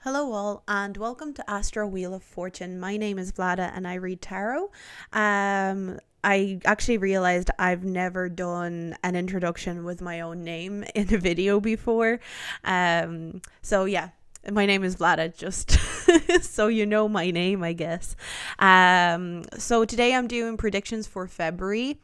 Hello, all, and welcome to Astro Wheel of Fortune. My name is Vlada, and I read tarot. I actually realized I've never done an introduction with my own name in a video before. So yeah, my name is Vlada, just so you know my name, I guess. So today I'm doing predictions for February.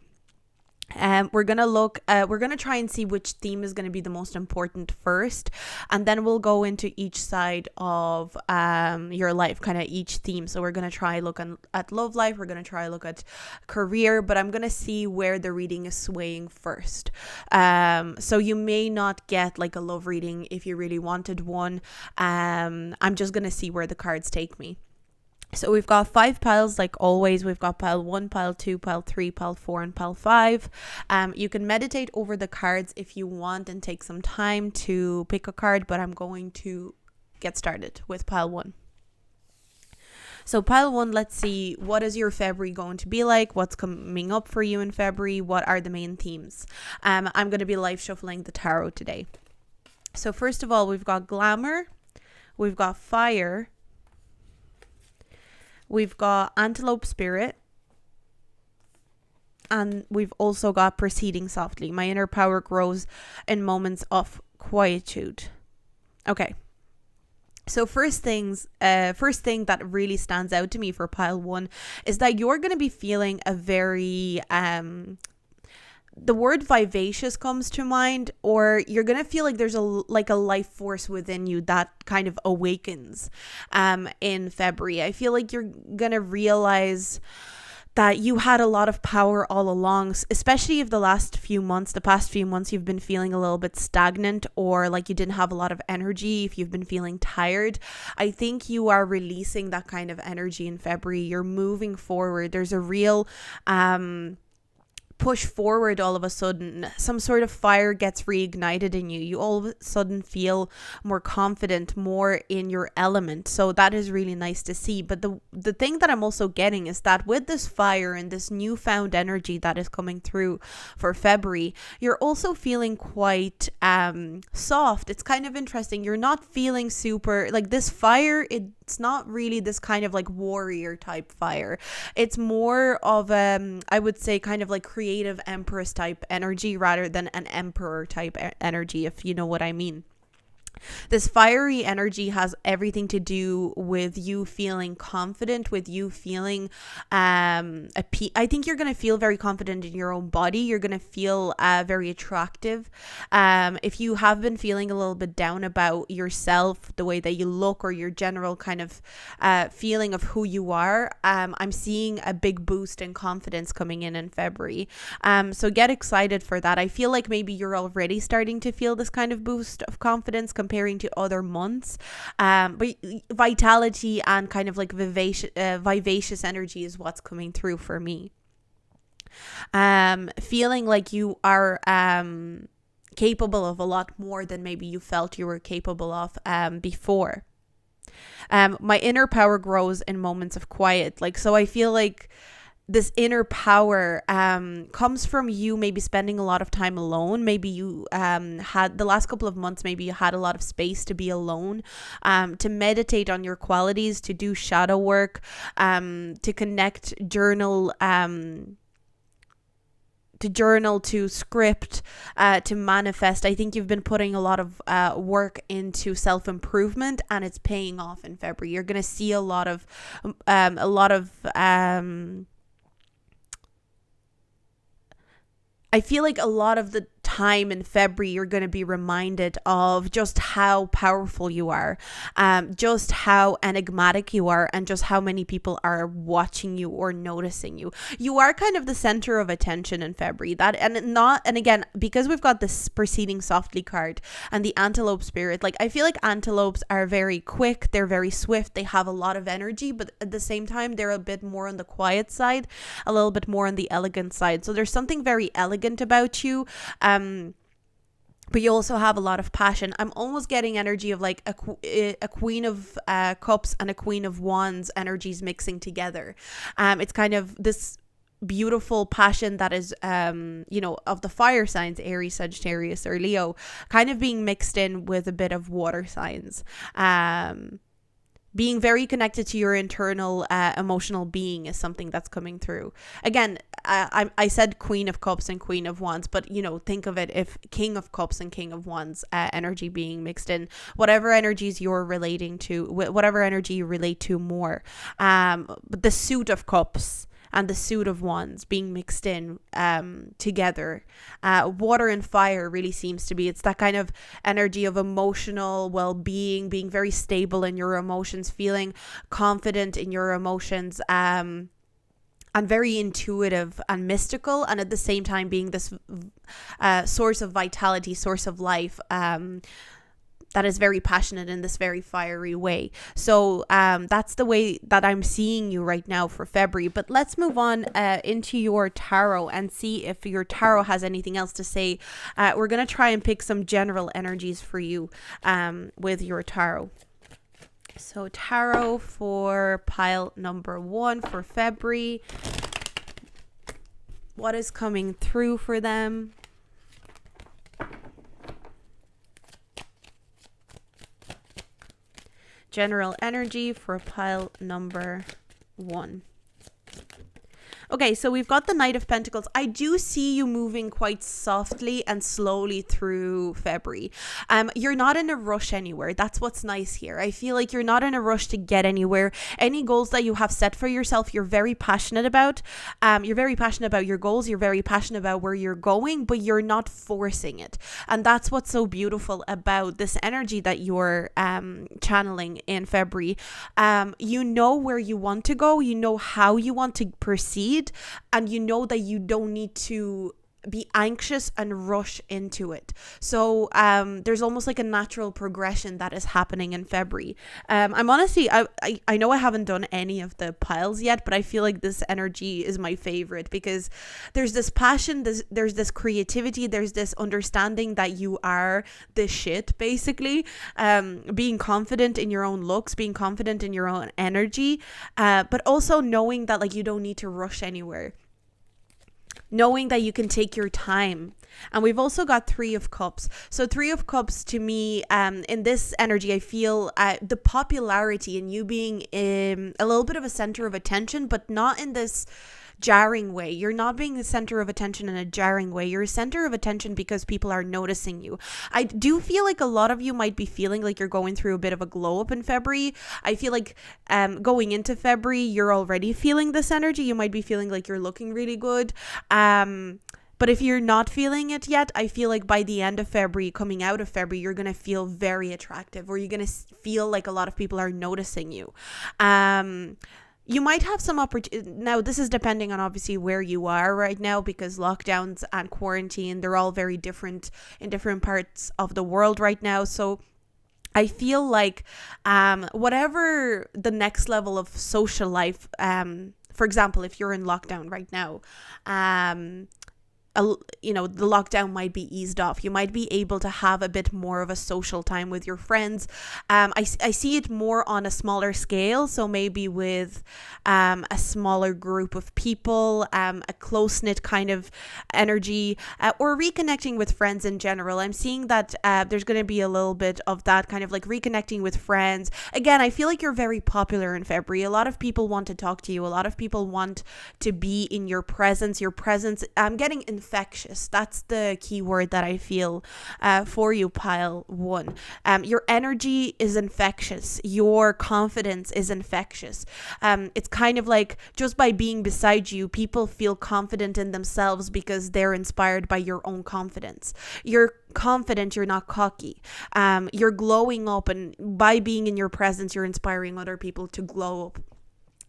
We're gonna try and see which theme is gonna be the most important first, and then we'll go into each side of your life, kind of each theme. So we're gonna try look at love life, we're gonna try look at career, but I'm gonna see where the reading is swaying first. So you may not get like a love reading if you really wanted one. I'm just gonna see where the cards take me. So we've got 5 piles like always. We've got pile 1, pile 2, pile 3, pile 4, and pile 5. You can meditate over the cards if you want and take some time to pick a card, but I'm going to get started with pile 1. So pile 1, let's see, what is your February going to be like? What's coming up for you in February? What are the main themes? I'm going to be live shuffling the tarot today. So first of all, we've got glamour, we've got fire, we've got antelope spirit, and we've also got proceeding softly. My inner power grows in moments of quietude. Okay. So first thing that really stands out to me for pile 1 is that you're going to be feeling a very the word vivacious comes to mind, or you're going to feel like there's a life force within you that kind of awakens in February. I feel like you're going to realize that you had a lot of power all along, especially if the past few months you've been feeling a little bit stagnant, or like you didn't have a lot of energy, if you've been feeling tired. I think you are releasing that kind of energy in February. You're moving forward. There's a real push forward. All of a sudden some sort of fire gets reignited in you. You all of a sudden feel more confident, more in your element. So that is really nice to see. But the thing that I'm also getting is that with this fire and this newfound energy that is coming through for February, you're also feeling quite soft. It's kind of interesting. You're not feeling super like this fire. It's not really this kind of like warrior type fire. It's more of I would say kind of like creative empress type energy rather than an emperor type energy, if you know what I mean. This fiery energy has everything to do with you feeling confident, with you feeling I think you're going to feel very confident in your own body. You're going to feel very attractive. If you have been feeling a little bit down about yourself, the way that you look, or your general kind of feeling of who you are, I'm seeing a big boost in confidence coming in February. So get excited for that. I feel like maybe you're already starting to feel this kind of boost of confidence comparing to other months, but vitality and kind of like vivacious energy is what's coming through for me. Feeling like you are capable of a lot more than maybe you felt you were capable of before. My inner power grows in moments of quiet. So I feel like this inner power comes from you maybe spending a lot of time alone. Maybe you had the last couple of months, maybe you had a lot of space to be alone, to meditate on your qualities, to do shadow work, to connect, to script, to manifest. I think you've been putting a lot of work into self-improvement, and it's paying off in February. You're going to see a lot of I feel like a lot of the time in February you're going to be reminded of just how powerful you are, just how enigmatic you are, and just how many people are watching you or noticing you. You are kind of the center of attention in February. And again, because we've got this proceeding softly card and the antelope spirit, like I feel like antelopes are very quick, they're very swift, they have a lot of energy, but at the same time they're a bit more on the quiet side, a little bit more on the elegant side. So there's something very elegant about you. But you also have a lot of passion. I'm almost getting energy of like a queen of cups and a queen of wands energies mixing together. It's kind of this beautiful passion that is of the fire signs, Aries, Sagittarius, or Leo, kind of being mixed in with a bit of water signs. being very connected to your internal emotional being is something that's coming through. Again, I said Queen of Cups and Queen of Wands, but think of it if King of Cups and King of Wands energy being mixed in, whatever energies you're relating to, whatever energy you relate to more. But the Suit of Cups and the Suit of Wands being mixed in together. Water and fire really seems to be, it's that kind of energy of emotional well-being, being very stable in your emotions, feeling confident in your emotions, and very intuitive and mystical, and at the same time being this source of vitality, source of life, that is very passionate in this very fiery way. So that's the way that I'm seeing you right now for February. But let's move on into your tarot and see if your tarot has anything else to say. We're going to try and pick some general energies for you with your tarot. So tarot for pile number 1 for February. What is coming through for them? General energy for pile number 1. Okay, so we've got the Knight of Pentacles. I do see you moving quite softly and slowly through February. You're not in a rush anywhere. That's what's nice here. I feel like you're not in a rush to get anywhere. Any goals that you have set for yourself, you're very passionate about. You're very passionate about your goals. You're very passionate about where you're going, but you're not forcing it. And that's what's so beautiful about this energy that you're channeling in February. You know where you want to go. You know how you want to proceed. And you know that you don't need to be anxious and rush into it. So there's almost like a natural progression that is happening in February. I'm honestly, I know I haven't done any of the piles yet, but I feel like this energy is my favorite because there's this passion, there's this creativity, there's this understanding that you are the shit, basically. Being confident in your own looks, being confident in your own energy, but also knowing that like you don't need to rush anywhere. Knowing that you can take your time. And we've also got 3 of Cups. So 3 of Cups to me, in this energy, I feel the popularity in you being a little bit of a center of attention, but not in this jarring way. You're not being the center of attention in a jarring way. You're a center of attention because people are noticing you. I do feel like a lot of you might be feeling like you're going through a bit of a glow up in February. I feel like going into February, you're already feeling this energy. You might be feeling like you're looking really good. But if you're not feeling it yet, I feel like by the end of February, coming out of February, you're going to feel very attractive, or you're going to feel like a lot of people are noticing you. You might have some opportunity. Now, this is depending on obviously where you are right now, because lockdowns and quarantine, they're all very different in different parts of the world right now. So I feel like whatever the next level of social life, for example, if you're in lockdown right now, the lockdown might be eased off. You might be able to have a bit more of a social time with your friends. I see it more on a smaller scale. So maybe with a smaller group of people, a close-knit kind of energy, or reconnecting with friends in general. I'm seeing that there's going to be a little bit of that kind of like reconnecting with friends. Again, I feel like you're very popular in February. A lot of people want to talk to you. A lot of people want to be in your presence. I'm getting infectious. That's the key word that I feel for you, pile 1. Your energy is infectious. Your confidence is infectious. It's kind of like just by being beside you, people feel confident in themselves because they're inspired by your own confidence. You're confident, you're not cocky. You're glowing up, and by being in your presence, you're inspiring other people to glow up.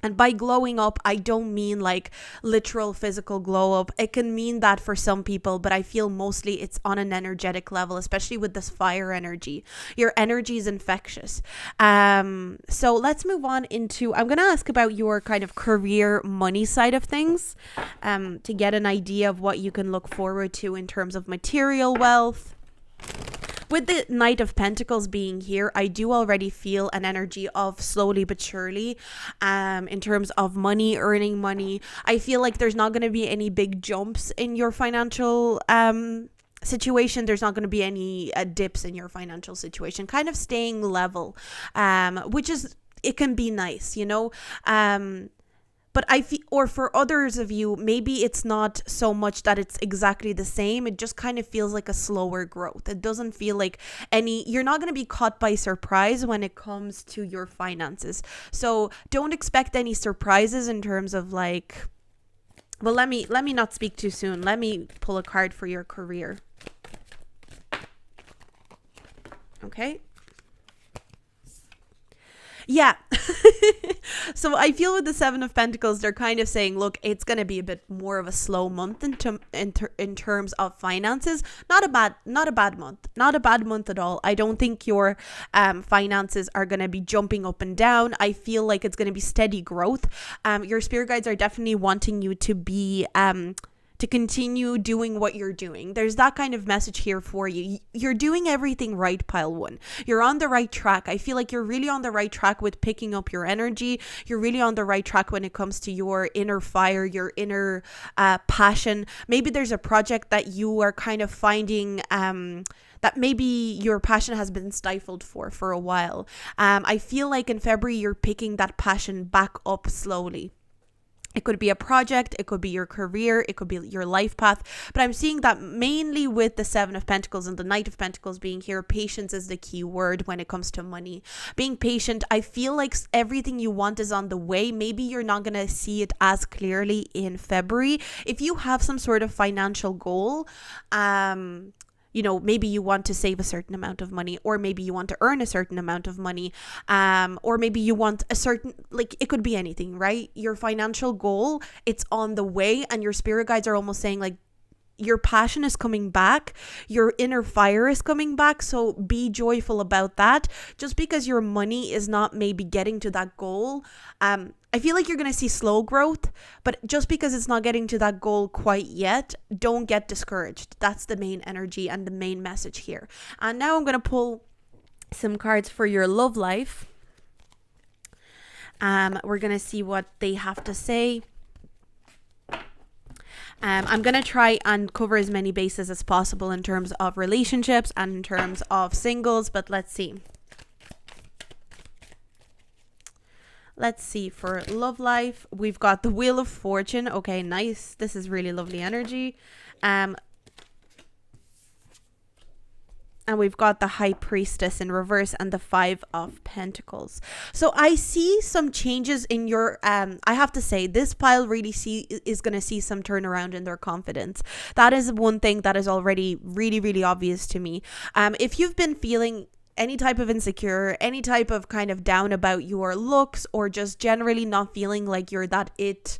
And by glowing up, I don't mean like literal physical glow up. It can mean that for some people, but I feel mostly it's on an energetic level, especially with this fire energy. Your energy is infectious. So let's move on into, I'm going to ask about your kind of career money side of things, to get an idea of what you can look forward to in terms of material wealth. With the Knight of Pentacles being here, I do already feel an energy of slowly but surely, in terms of money, earning money. I feel like there's not going to be any big jumps in your financial situation. There's not going to be any dips in your financial situation, kind of staying level, which is it can be nice, but I feel, or for others of you, maybe it's not so much that it's exactly the same. It just kind of feels like a slower growth. It doesn't feel like you're not going to be caught by surprise when it comes to your finances. So don't expect any surprises in terms of like, well, let me not speak too soon. Let me pull a card for your career. Okay. Yeah. So I feel with the Seven of Pentacles, they're kind of saying, look, it's going to be a bit more of a slow month in terms of finances. Not a bad month. Not a bad month at all. I don't think your finances are going to be jumping up and down. I feel like it's going to be steady growth. Your spirit guides are definitely wanting you to be to continue doing what you're doing. There's that kind of message here for you. You're doing everything right, pile one. You're on the right track. I feel like you're really on the right track with picking up your energy. You're really on the right track when it comes to your inner fire, your inner passion. Maybe there's a project that you are kind of finding that maybe your passion has been stifled for a while. I feel like in February, you're picking that passion back up slowly. It could be a project, it could be your career, it could be your life path. But I'm seeing that mainly with the Seven of Pentacles and the Knight of Pentacles being here, patience is the key word when it comes to money. Being patient, I feel like everything you want is on the way. Maybe you're not going to see it as clearly in February. If you have some sort of financial goal, maybe you want to save a certain amount of money, or maybe you want to earn a certain amount of money, or maybe you want a certain, like, it could be anything, right? Your financial goal, it's on the way, and your spirit guides are almost saying, like, your passion is coming back, your inner fire is coming back, so be joyful about that. Just because your money is not maybe getting to that goal, I feel like you're going to see slow growth, but just because it's not getting to that goal quite yet, don't get discouraged. That's the main energy and the main message here. And now I'm going to pull some cards for your love life. We're going to see what they have to say. I'm going to try and cover as many bases as possible in terms of relationships and in terms of singles, but let's see. Let's see, for love life, we've got the Wheel of Fortune. Okay, nice. This is really lovely energy. And we've got the High Priestess in reverse and the Five of Pentacles. So I see some changes in your, I have to say, this pile really is going to see some turnaround in their confidence. That is one thing that is already really, really obvious to me. If you've been feeling any type of insecure, any type of kind of down about your looks, or just generally not feeling like you're that it,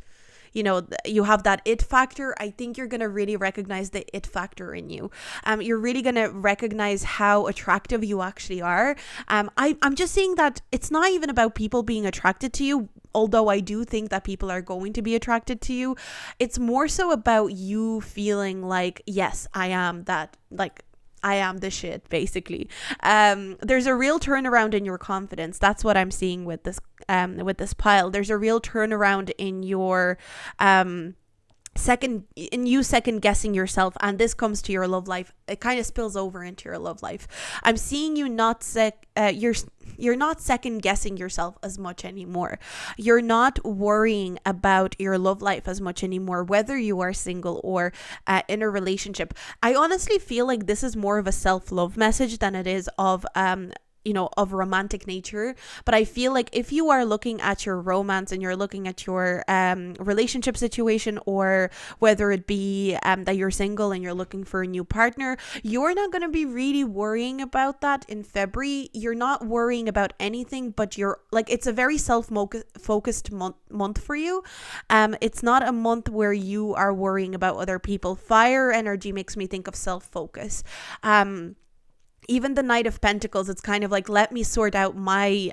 you have that it factor, I think you're going to really recognize the it factor in you. You're really going to recognize how attractive you actually are. I'm just saying that it's not even about people being attracted to you, although I do think that people are going to be attracted to you. It's more so about you feeling like, yes, I am that, like, I am the shit, basically. There's a real turnaround in your confidence. That's what I'm seeing with this pile. There's a real turnaround in your second guessing yourself, and this comes to your love life. It kind of spills over into your love life. I'm seeing you you're not second guessing yourself as much anymore. You're not worrying about your love life as much anymore, whether you are single or in a relationship. I honestly feel like this is more of a self-love message than it is of of romantic nature. But I feel like if you are looking at your romance and you're looking at your relationship situation, or whether it be that you're single and you're looking for a new partner, you're not going to be really worrying about that in February. You're not worrying about anything, but you're like, it's a very self-focused month for you. It's not a month where you are worrying about other people. Fire energy makes me think of self-focus. Even the Knight of Pentacles, it's kind of like, let me sort out my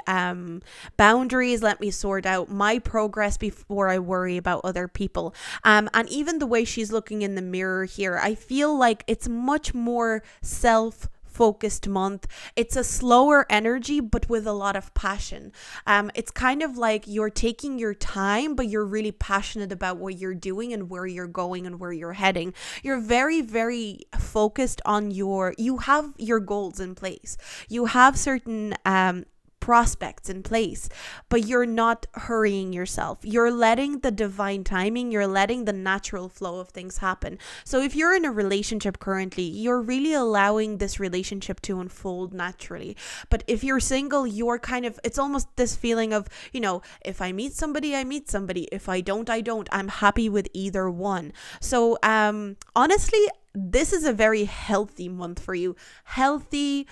boundaries, let me sort out my progress before I worry about other people. And even the way she's looking in the mirror here, I feel like it's much more self-focused month. It's a slower energy, but with a lot of passion. It's kind of like you're taking your time, but you're really passionate about what you're doing and where you're going and where you're heading. You're very, very focused on you have your goals in place. You have certain prospects in place, but you're not hurrying yourself. You're letting the divine timing, you're letting the natural flow of things happen. So if you're in a relationship currently, you're really allowing this relationship to unfold naturally. But if you're single, you're kind of, it's almost this feeling of, if I meet somebody, I meet somebody. If I don't, I don't. I'm happy with either one. So honestly, this is a very healthy month for you. Healthy,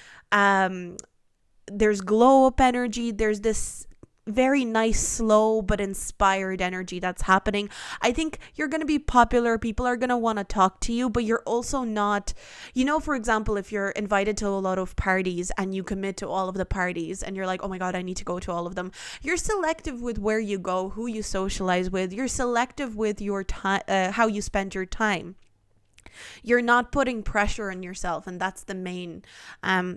there's glow up energy. There's this very nice, slow, but inspired energy that's happening. I think you're going to be popular. People are going to want to talk to you, but you're also not, for example, if you're invited to a lot of parties and you commit to all of the parties and you're like, oh my God, I need to go to all of them. You're selective with where you go, who you socialize with. You're selective with your time, how you spend your time. You're not putting pressure on yourself, and that's the main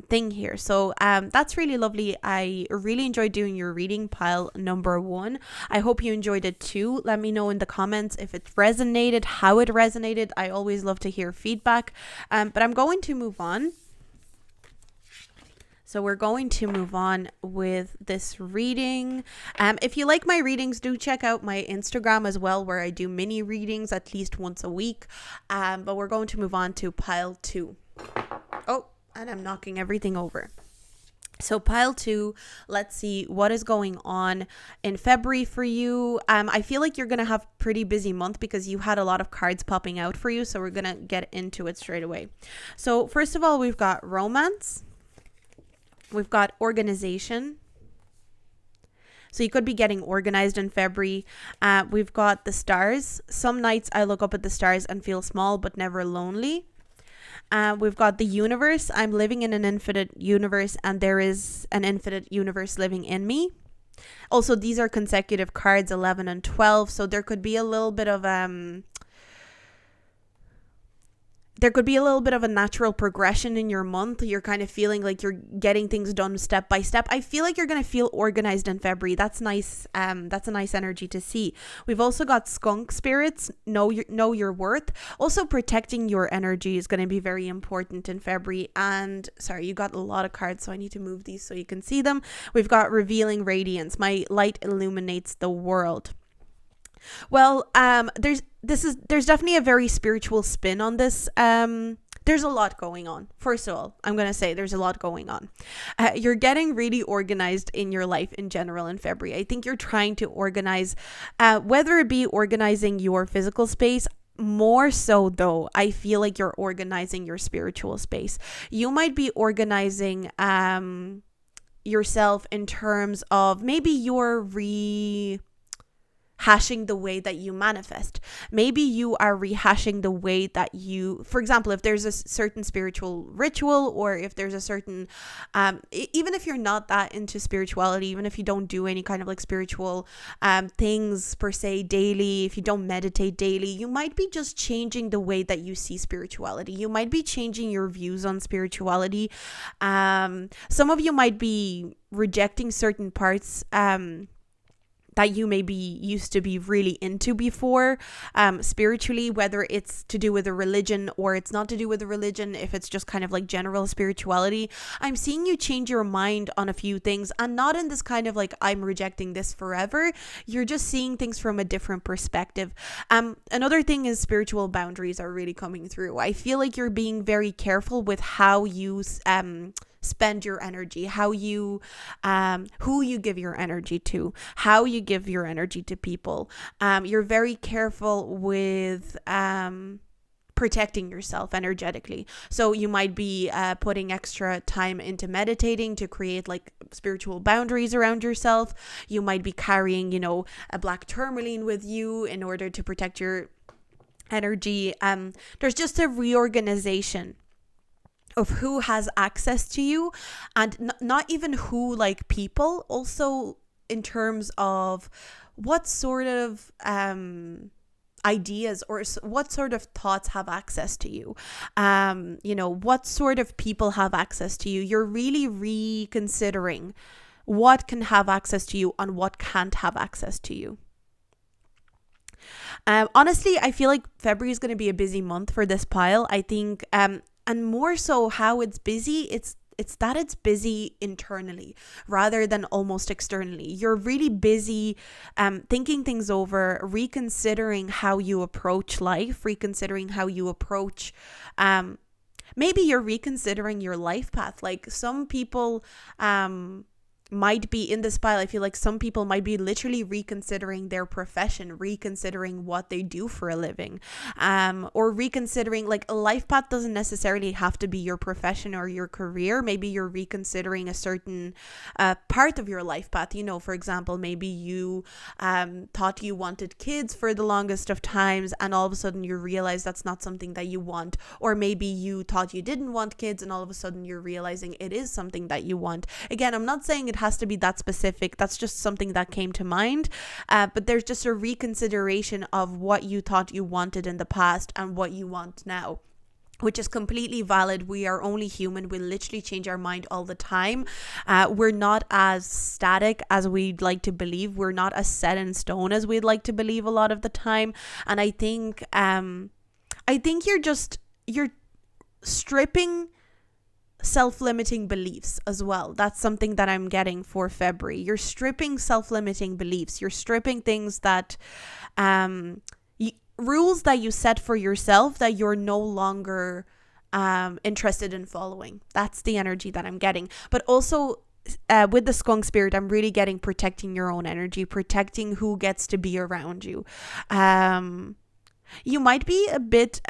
thing here. So that's really lovely. I really enjoyed doing your reading, pile number 1. I hope you enjoyed it too. Let me know in the comments if it resonated, how it resonated. I always love to hear feedback, but I'm going to move on. So we're going to move on with this reading. If you like my readings, do check out my Instagram as well, where I do mini readings at least once a week. But we're going to move on to pile 2. Oh, and I'm knocking everything over. So pile 2, let's see what is going on in February for you. I feel like you're going to have a pretty busy month because you had a lot of cards popping out for you. So we're going to get into it straight away. So first of all, we've got romance. We've got organization. So you could be getting organized in February. We've got the stars. Some nights I look up at the stars and feel small but never lonely. We've got the universe. I'm living in an infinite universe and there is an infinite universe living in me. Also, these are consecutive cards, 11 and 12. So there could be a little bit of a natural progression in your month. You're kind of feeling like you're getting things done step by step. I feel like you're going to feel organized in February. That's nice. That's a nice energy to see. We've also got skunk spirits. Know your worth. Also, protecting your energy is going to be very important in February. And sorry, you got a lot of cards, so I need to move these so you can see them. We've got revealing radiance. My light illuminates the world. Well, there's definitely a very spiritual spin on this. There's a lot going on. First of all, I'm going to say there's a lot going on. You're getting really organized in your life in general in February. I think you're trying to organize, whether it be organizing your physical space. More so though, I feel like you're organizing your spiritual space. You might be organizing yourself in terms of maybe you're rehashing the way that you manifest. Maybe you are rehashing the way that you, for example, if there's a certain spiritual ritual, or if there's a certain, even if you're not that into spirituality, even if you don't do any kind of like spiritual things per se daily, if you don't meditate daily, you might be just changing the way that you see spirituality. You might be changing your views on spirituality. Some of you might be rejecting certain parts that you maybe used to be really into before, spiritually, whether it's to do with a religion or it's not to do with a religion, if it's just kind of like general spirituality. I'm seeing you change your mind on a few things, and not in this kind of like, I'm rejecting this forever. You're just seeing things from a different perspective. Another thing is spiritual boundaries are really coming through. I feel like you're being very careful with how you spend your energy, how you who you give your energy to, how you give your energy to people. You're very careful with protecting yourself energetically. So you might be putting extra time into meditating to create like spiritual boundaries around yourself. You might be carrying, a black tourmaline with you in order to protect your energy. There's just a reorganization of who has access to you, and not even who, like people, also in terms of what sort of ideas or what sort of thoughts have access to you, what sort of people have access to you. You're really reconsidering what can have access to you and what can't have access to you. Honestly, I feel like February is going to be a busy month for this pile. I think and more so how it's busy, it's busy internally rather than almost externally. You're really busy thinking things over, reconsidering how you approach life, reconsidering how you approach maybe you're reconsidering your life path. Like some people might be in this pile. I feel like some people might be literally reconsidering their profession, reconsidering what they do for a living, or reconsidering, like, a life path doesn't necessarily have to be your profession or your career. Maybe you're reconsidering a certain part of your life path. You know, for example, maybe you thought you wanted kids for the longest of times, and all of a sudden you realize that's not something that you want. Or maybe you thought you didn't want kids, and all of a sudden you're realizing it is something that you want. Again, I'm not saying it has to be that specific. That's just something that came to mind. But there's just a reconsideration of what you thought you wanted in the past and what you want now, which is completely valid. We are only human. We literally change our mind all the time. We're not as static as we'd like to believe. We're not as set in stone as we'd like to believe a lot of the time. And I think you're stripping self-limiting beliefs as well. That's something that I'm getting for February. You're stripping self-limiting beliefs. You're stripping things that rules that you set for yourself that you're no longer interested in following. That's the energy that I'm getting. But also with the skunk spirit, I'm really getting protecting your own energy, protecting who gets to be around you. You might be a bit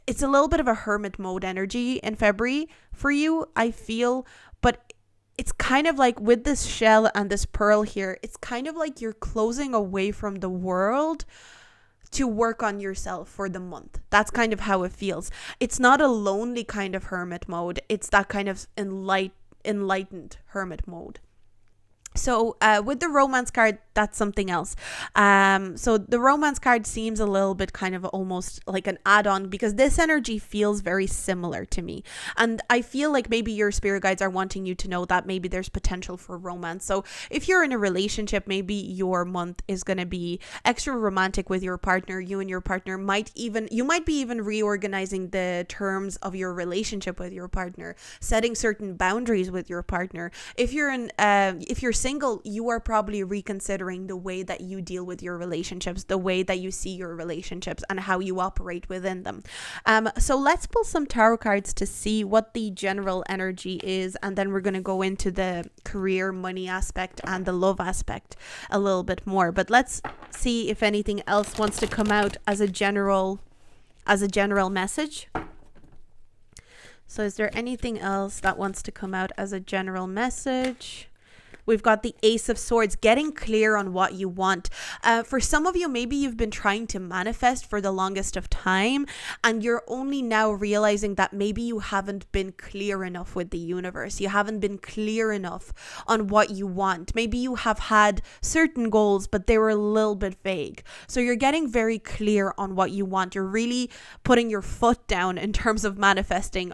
it's a little bit of a hermit mode energy in February for you, I feel. But it's kind of like with this shell and this pearl here, it's kind of like you're closing away from the world to work on yourself for the month. That's kind of how it feels. It's not a lonely kind of hermit mode. It's that kind of enlightened hermit mode. So with the romance card, that's something else. So the romance card seems a little bit kind of almost like an add-on, because this energy feels very similar to me. And I feel like maybe your spirit guides are wanting you to know that maybe there's potential for romance. So if you're in a relationship, maybe your month is going to be extra romantic with your partner. You and your partner might be even reorganizing the terms of your relationship with your partner, setting certain boundaries with your partner. If you're single, you are probably reconsidering the way that you deal with your relationships, the way that you see your relationships, and how you operate within them. So let's pull some tarot cards to see what the general energy is, and then we're going to go into the career, money aspect and the love aspect a little bit more. But let's see if anything else wants to come out as a general message. So is there anything else that wants to come out as a general message? We've got the Ace of Swords, getting clear on what you want. For some of you, maybe you've been trying to manifest for the longest of time, and you're only now realizing that maybe you haven't been clear enough with the universe. You haven't been clear enough on what you want. Maybe you have had certain goals, but they were a little bit vague. So you're getting very clear on what you want. You're really putting your foot down in terms of manifesting,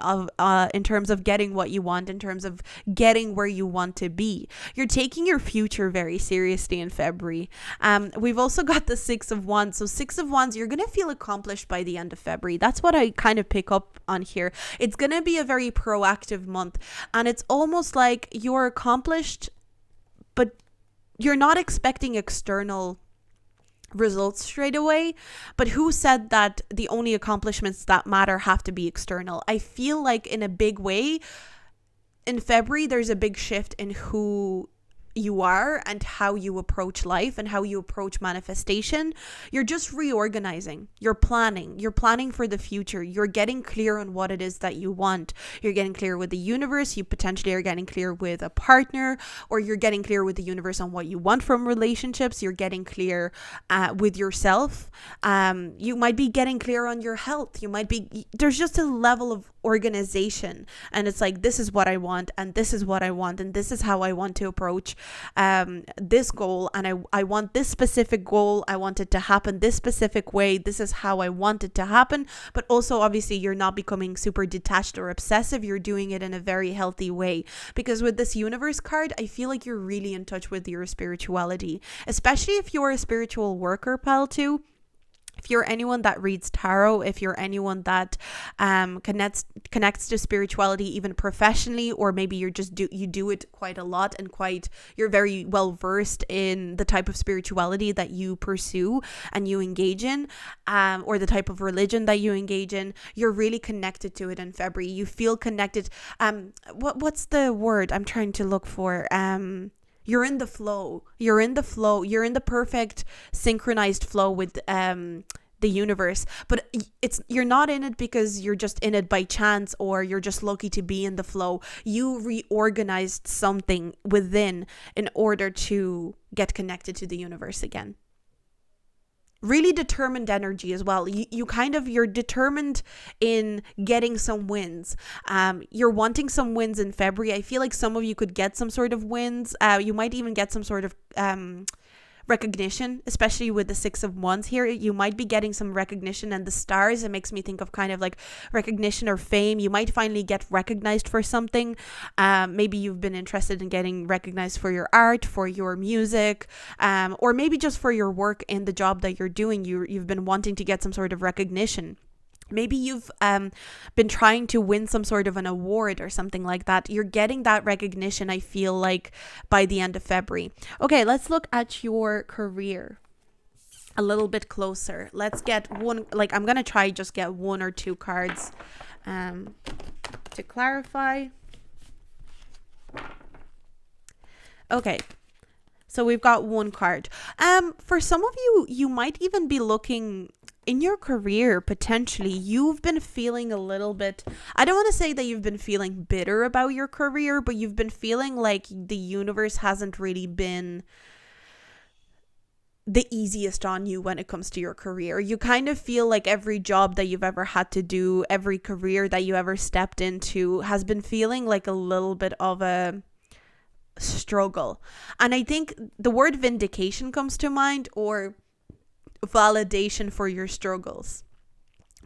in terms of getting what you want, in terms of getting where you want to be. You're taking your future very seriously in February. We've also got the Six of Wands. So Six of Wands, you're going to feel accomplished by the end of February. That's what I kind of pick up on here. It's going to be a very proactive month. And it's almost like you're accomplished, but you're not expecting external results straight away. But who said that the only accomplishments that matter have to be external? I feel like in a big way, in February, there's a big shift in who you are and how you approach life and how you approach manifestation. You're just reorganizing. You're planning for the future. You're getting clear on what it is that you want. You're getting clear with the universe. You potentially are getting clear with a partner, or you're getting clear with the universe on what you want from relationships. You're getting clear with yourself. You might be getting clear on your health. There's just a level of organization, and it's like, this is what I want, and this is what I want, and this is how I want to approach this goal, and I want this specific goal. I want it to happen this specific way. This is how I want it to happen. But also, obviously, you're not becoming super detached or obsessive. You're doing it in a very healthy way, because with this universe card, I feel like you're really in touch with your spirituality, especially if you're a spiritual worker, pal, too. If you're anyone that reads tarot, if you're anyone that connects to spirituality even professionally, or maybe you do it quite a lot and you're very well versed in the type of spirituality that you pursue and you engage in, or the type of religion that you engage in, you're really connected to it in February. You feel connected. What's the word I'm trying to look for? You're in the flow. You're in the perfect synchronized flow with the universe. But you're not in it because you're just in it by chance, or you're just lucky to be in the flow. You reorganized something within in order to get connected to the universe again. Really determined energy as well. You're determined in getting some wins. You're wanting some wins in February. I feel like some of you could get some sort of wins. You might even get some sort of recognition, especially with the 6 of Wands here. You might be getting some recognition, and the stars, it makes me think of kind of like recognition or fame. You might finally get recognized for something. Maybe you've been interested in getting recognized for your art, for your music, or maybe just for your work in the job that you're doing. You've been wanting to get some sort of recognition. Maybe you've been trying to win some sort of an award or something like that. You're getting that recognition, I feel like, by the end of February. Okay, let's look at your career a little bit closer. Let's get one, I'm going to try just get 1 or 2 cards to clarify. Okay. So we've got 1 card. For some of you, you might even be looking in your career, potentially. You've been feeling a little bit, I don't want to say that you've been feeling bitter about your career, but you've been feeling like the universe hasn't really been the easiest on you when it comes to your career. You kind of feel like every job that you've ever had to do, every career that you ever stepped into has been feeling like a little bit of a struggle. And I think the word vindication comes to mind, or validation for your struggles,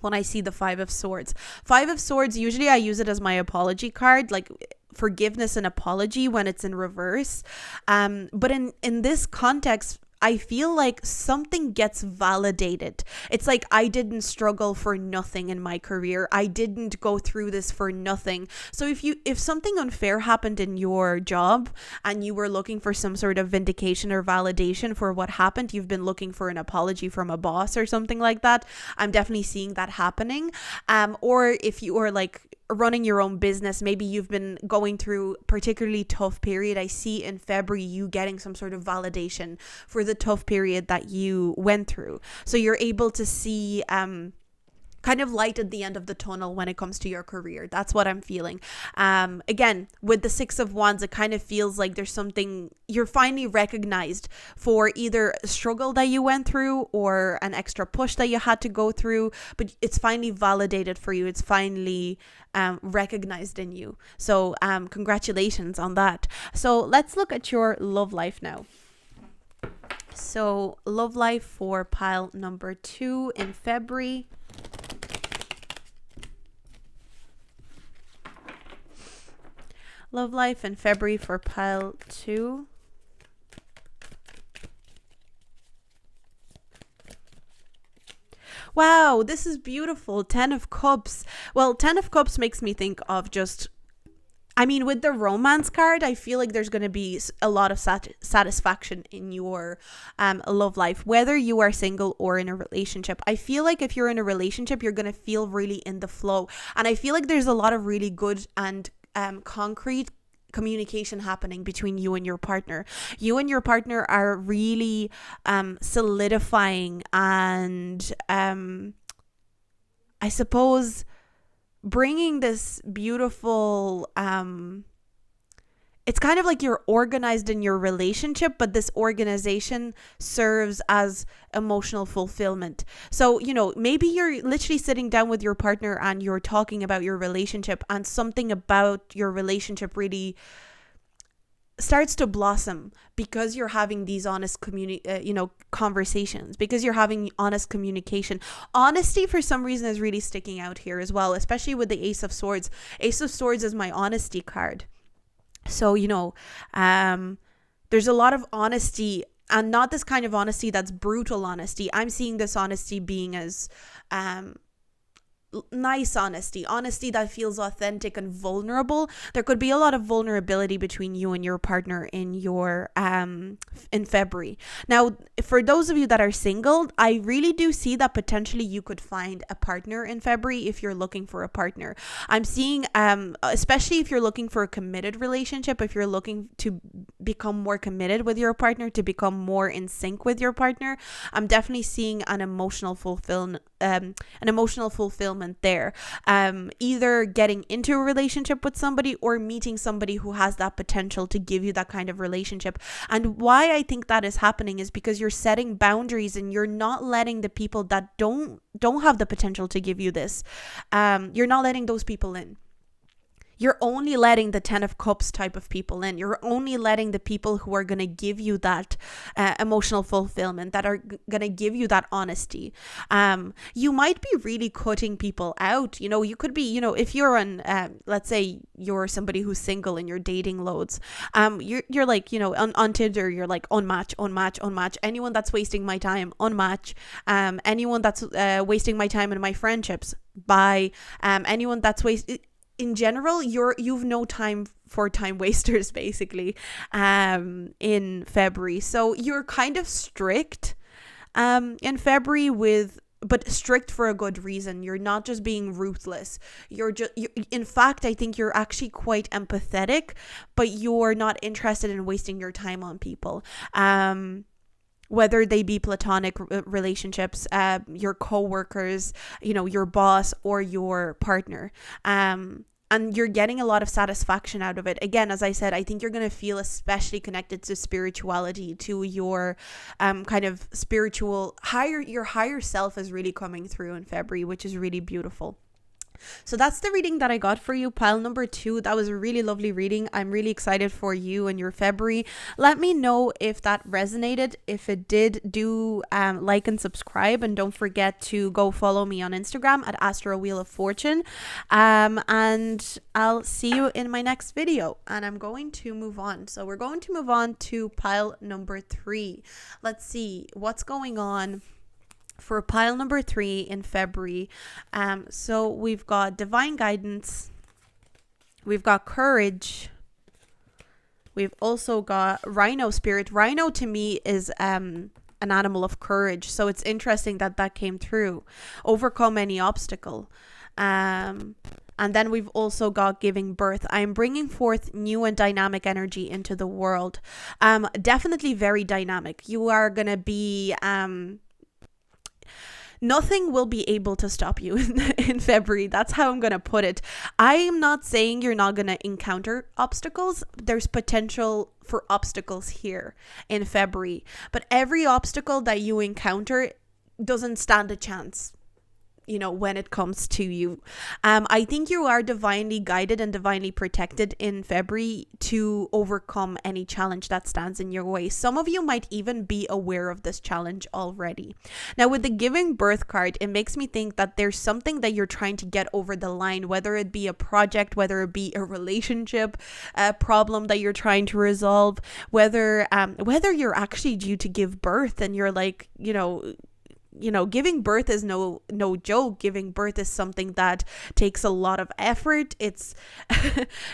when I see the 5 of Swords. 5 of Swords, usually I use it as my apology card, like forgiveness and apology when it's in reverse. But in this context, I feel like something gets validated. It's like, I didn't struggle for nothing in my career. I didn't go through this for nothing. So if something unfair happened in your job and you were looking for some sort of vindication or validation for what happened, you've been looking for an apology from a boss or something like that. I'm definitely seeing that happening. Or if you are like running your own business, maybe you've been going through particularly tough period. I see in February you getting some sort of validation for the tough period that you went through. So you're able to see kind of light at the end of the tunnel when it comes to your career. That's what I'm feeling. Again, with the 6 of Wands, it kind of feels like there's something, you're finally recognized for either a struggle that you went through or an extra push that you had to go through, but it's finally validated for you. It's finally recognized in you. So congratulations on that. So let's look at your love life now. So love life for pile number 2 in February. Love life in February for pile 2. Wow, this is beautiful. 10 of Cups. Well, 10 of Cups makes me think of just, with the romance card, I feel like there's going to be a lot of satisfaction in your love life, whether you are single or in a relationship. I feel like if you're in a relationship, you're going to feel really in the flow. And I feel like there's a lot of really good and concrete communication happening between you and your partner. You and your partner are really solidifying and I suppose bringing this beautiful it's kind of like you're organized in your relationship, but this organization serves as emotional fulfillment. So, maybe you're literally sitting down with your partner and you're talking about your relationship, and something about your relationship really starts to blossom because you're having these honest conversations, because you're having honest communication. Honesty for some reason is really sticking out here as well, especially with the Ace of Swords. Ace of Swords is my honesty card. So, there's a lot of honesty and not this kind of honesty that's brutal honesty. I'm seeing this honesty being as nice honesty that feels authentic and vulnerable. There could be a lot of vulnerability between you and your partner in your in February. Now, for those of you that are single, I really do see that potentially you could find a partner in February if you're looking for a partner. I'm seeing especially if you're looking for a committed relationship, if you're looking to become more committed with your partner, to become more in sync with your partner, I'm definitely seeing an emotional fulfillment there. Either getting into a relationship with somebody or meeting somebody who has that potential to give you that kind of relationship. And why I think that is happening is because you're setting boundaries and you're not letting the people that don't have the potential to give you this, you're not letting those people in. You're only letting the 10 of Cups type of people in. You're only letting the people who are going to give you that emotional fulfillment, that are going to give you that honesty. You might be really cutting people out. You know, you could be, you know, if you're on, let's say you're somebody who's single and you're dating loads. You're like, you know, on Tinder, you're like unmatch. Anyone that's wasting my time, unmatch. Anyone that's wasting my time in my friendships, bye. Anyone that's in general, you've no time for time wasters, basically, in February. So you're kind of strict in February but strict for a good reason. You're not just being ruthless. In fact, I think you're actually quite empathetic, but you're not interested in wasting your time on people. Whether they be platonic relationships, your co-workers, you know, your boss or your partner. And you're getting a lot of satisfaction out of it. Again, as I said, I think you're going to feel especially connected to spirituality, to your kind of your higher self is really coming through in February, which is really beautiful. So that's the reading that I got for you, pile number 2. That was a really lovely reading. I'm really excited for you and your February. Let me know if that resonated. If it did, do like and subscribe, and don't forget to go follow me on Instagram at Astro Wheel of Fortune. And I'll see you in my next video. And I'm going to move on. So we're going to move on to pile number 3. Let's see what's going on for pile number 3 in February. So we've got divine guidance, we've got courage, we've also got rhino spirit. Rhino to me is an animal of courage, so it's interesting that came through. Overcome any obstacle. And then we've also got giving birth. I am bringing forth new and dynamic energy into the world. Definitely very dynamic. You are going to be nothing will be able to stop you in February. That's how I'm going to put it. I am not saying you're not going to encounter obstacles. There's potential for obstacles here in February. But every obstacle that you encounter doesn't stand a chance, you know, when it comes to you. I think you are divinely guided and divinely protected in February to overcome any challenge that stands in your way. Some of you might even be aware of this challenge already. Now, with the giving birth card, it makes me think that there's something that you're trying to get over the line, whether it be a project, whether it be a relationship, a problem that you're trying to resolve, whether you're actually due to give birth and you're like, you know, giving birth is no joke. Giving birth is something that takes a lot of effort. It's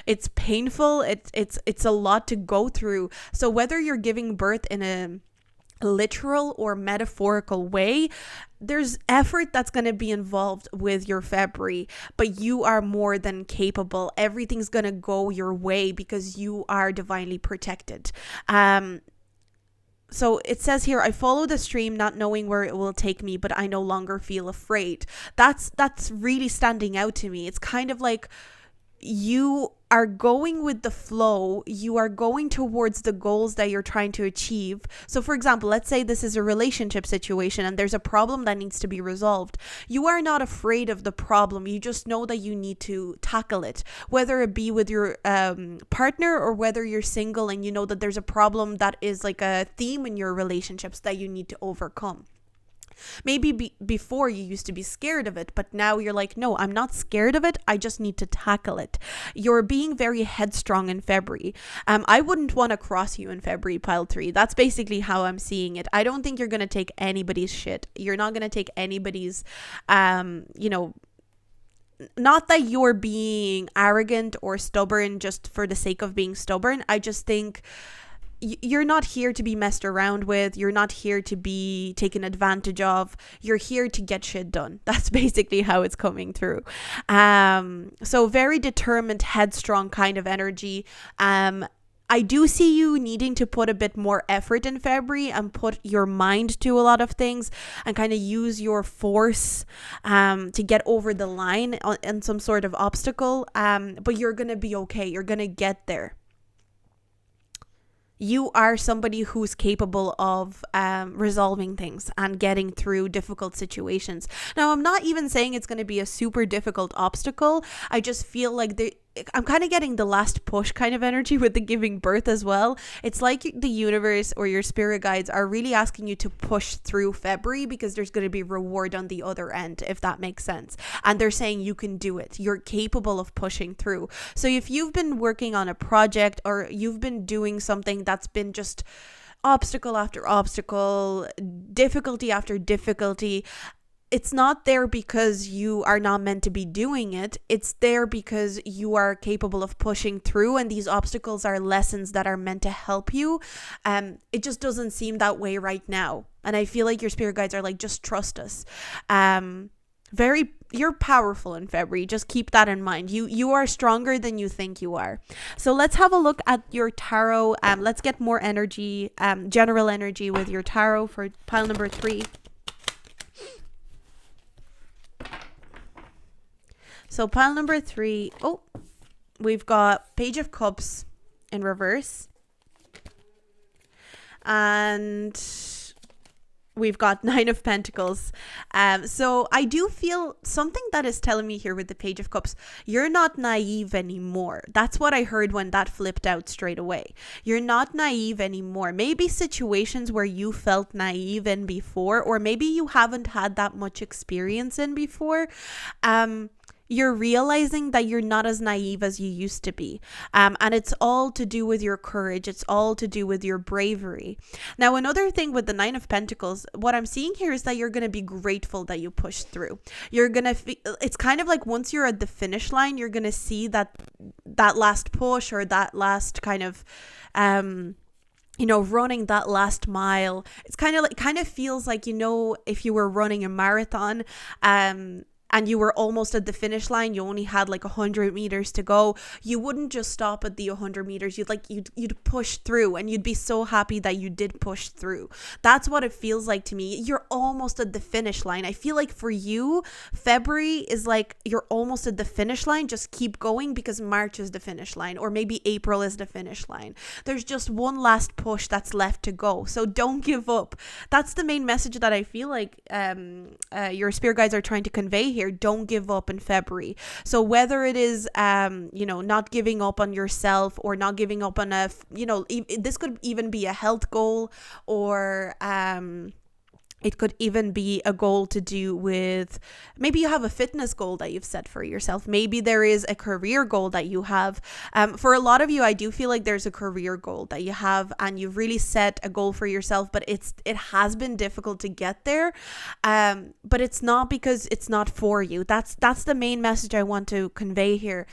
it's painful. It's a lot to go through. So whether you're giving birth in a literal or metaphorical way, there's effort that's going to be involved with your February, but you are more than capable. Everything's going to go your way because you are divinely protected. So it says here, I follow the stream not knowing where it will take me, but I no longer feel afraid. That's really standing out to me. It's kind of like you are going with the flow. You are going towards the goals that you're trying to achieve. So for example, let's say this is a relationship situation and there's a problem that needs to be resolved. You are not afraid of the problem. You just know that you need to tackle it, whether it be with your partner or whether you're single and you know that there's a problem that is like a theme in your relationships that you need to overcome. Maybe before you used to be scared of it, but now you're like, no, I'm not scared of it. I just need to tackle it. You're being very headstrong in February. I wouldn't want to cross you in February, pile 3. That's basically how I'm seeing it. I don't think you're going to take anybody's shit. You're not going to take anybody's, not that you're being arrogant or stubborn just for the sake of being stubborn. I just think you're not here to be messed around with. You're not here to be taken advantage of. You're here to get shit done. That's basically how it's coming through. So very determined, headstrong kind of energy. I do see you needing to put a bit more effort in February and put your mind to a lot of things and kind of use your force to get over the line on some sort of obstacle. But you're going to be okay. You're going to get there. You are somebody who's capable of resolving things and getting through difficult situations. Now, I'm not even saying it's going to be a super difficult obstacle. I just feel like I'm kind of getting the last push kind of energy with the giving birth as well. It's like the universe or your spirit guides are really asking you to push through February because there's going to be reward on the other end, if that makes sense. And they're saying you can do it. You're capable of pushing through. So if you've been working on a project or you've been doing something that's been just obstacle after obstacle, difficulty after difficulty, it's not there because you are not meant to be doing it. It's there because you are capable of pushing through, and these obstacles are lessons that are meant to help you. It just doesn't seem that way right now. And I feel like your spirit guides are like, just trust us. You're powerful in February. Just keep that in mind. You are stronger than you think you are. So let's have a look at your tarot. Let's get more energy, general energy with your tarot for pile number 3. So pile number 3, we've got Page of Cups in reverse. And we've got 9 of Pentacles. So I do feel something that is telling me here with the Page of Cups, you're not naive anymore. That's what I heard when that flipped out straight away. You're not naive anymore. Maybe situations where you felt naive in before, or maybe you haven't had that much experience in before. You're realizing that you're not as naive as you used to be. And it's all to do with your courage. It's all to do with your bravery. Now, another thing with the 9 of Pentacles, what I'm seeing here is that you're going to be grateful that you pushed through. You're going to it's kind of like once you're at the finish line, you're going to see that last push or that last kind of running that last mile. It's kind of feels like, if you were running a marathon, and you were almost at the finish line, you only had like 100 meters to go, you wouldn't just stop at the 100 meters. You'd push through, and you'd be so happy that you did push through. That's what it feels like to me. You're almost at the finish line. I feel like for you, February is like you're almost at the finish line. Just keep going, because March is the finish line, or maybe April is the finish line. There's just one last push that's left to go. So don't give up. That's the main message that I feel like your spirit guides are trying to convey here. Don't give up in February. So whether it is not giving up on yourself, or not giving up on this could even be a health goal, or it could even be a goal to do with, maybe you have a fitness goal that you've set for yourself. Maybe there is a career goal that you have. For a lot of you, I do feel like there's a career goal that you have, and you've really set a goal for yourself, but it has been difficult to get there. But it's not because it's not for you. That's the main message I want to convey here.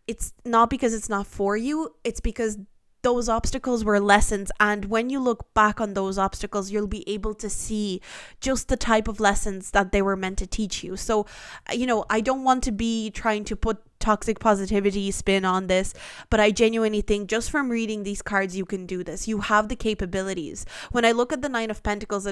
It's not because it's not for you. It's because those obstacles were lessons, and when you look back on those obstacles, you'll be able to see just the type of lessons that they were meant to teach you. So, I don't want to be trying to put toxic positivity spin on this, but I genuinely think just from reading these cards, you can do this. You have the capabilities. When I look at the 9 of Pentacles,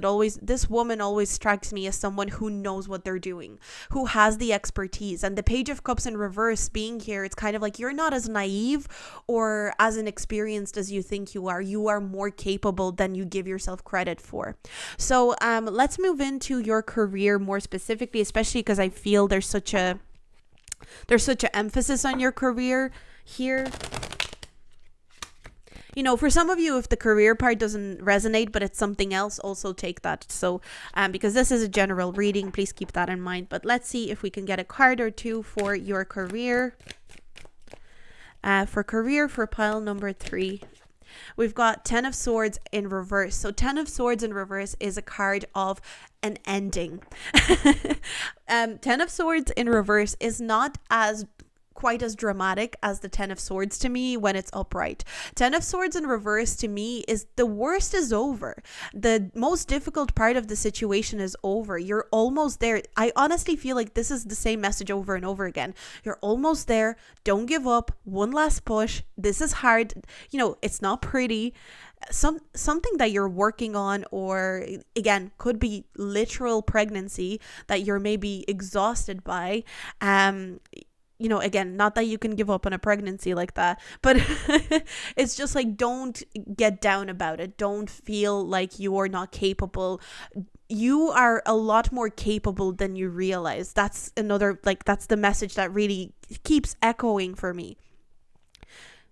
this woman always strikes me as someone who knows what they're doing, who has the expertise. And the Page of Cups in reverse being here, it's kind of like you're not as naive or as inexperienced as you think you are. You are more capable than you give yourself credit for. So let's move into your career more specifically, especially because I feel there's such a emphasis on your career here. You know, for some of you, if the career part doesn't resonate, but it's something else, also take that. So, because this is a general reading, please keep that in mind. But let's see if we can get a card or two for your career. For pile number 3. We've got 10 of Swords in reverse. So 10 of Swords in reverse is a card of an ending. 10 of Swords in reverse is not as quite as dramatic as the 10 of Swords to me when it's upright. 10 of Swords in reverse to me is the worst is over. The most difficult part of the situation is over. You're almost there. I honestly feel like this is the same message over and over again. You're almost there. Don't give up. One last push. This is hard. You know, it's not pretty. Something that you're working on, or again, could be literal pregnancy that you're maybe exhausted by. You know, again, not that you can give up on a pregnancy like that, but it's just like, don't get down about it. Don't feel like you are not capable. You are a lot more capable than you realize. That's another, like, that's the message that really keeps echoing for me.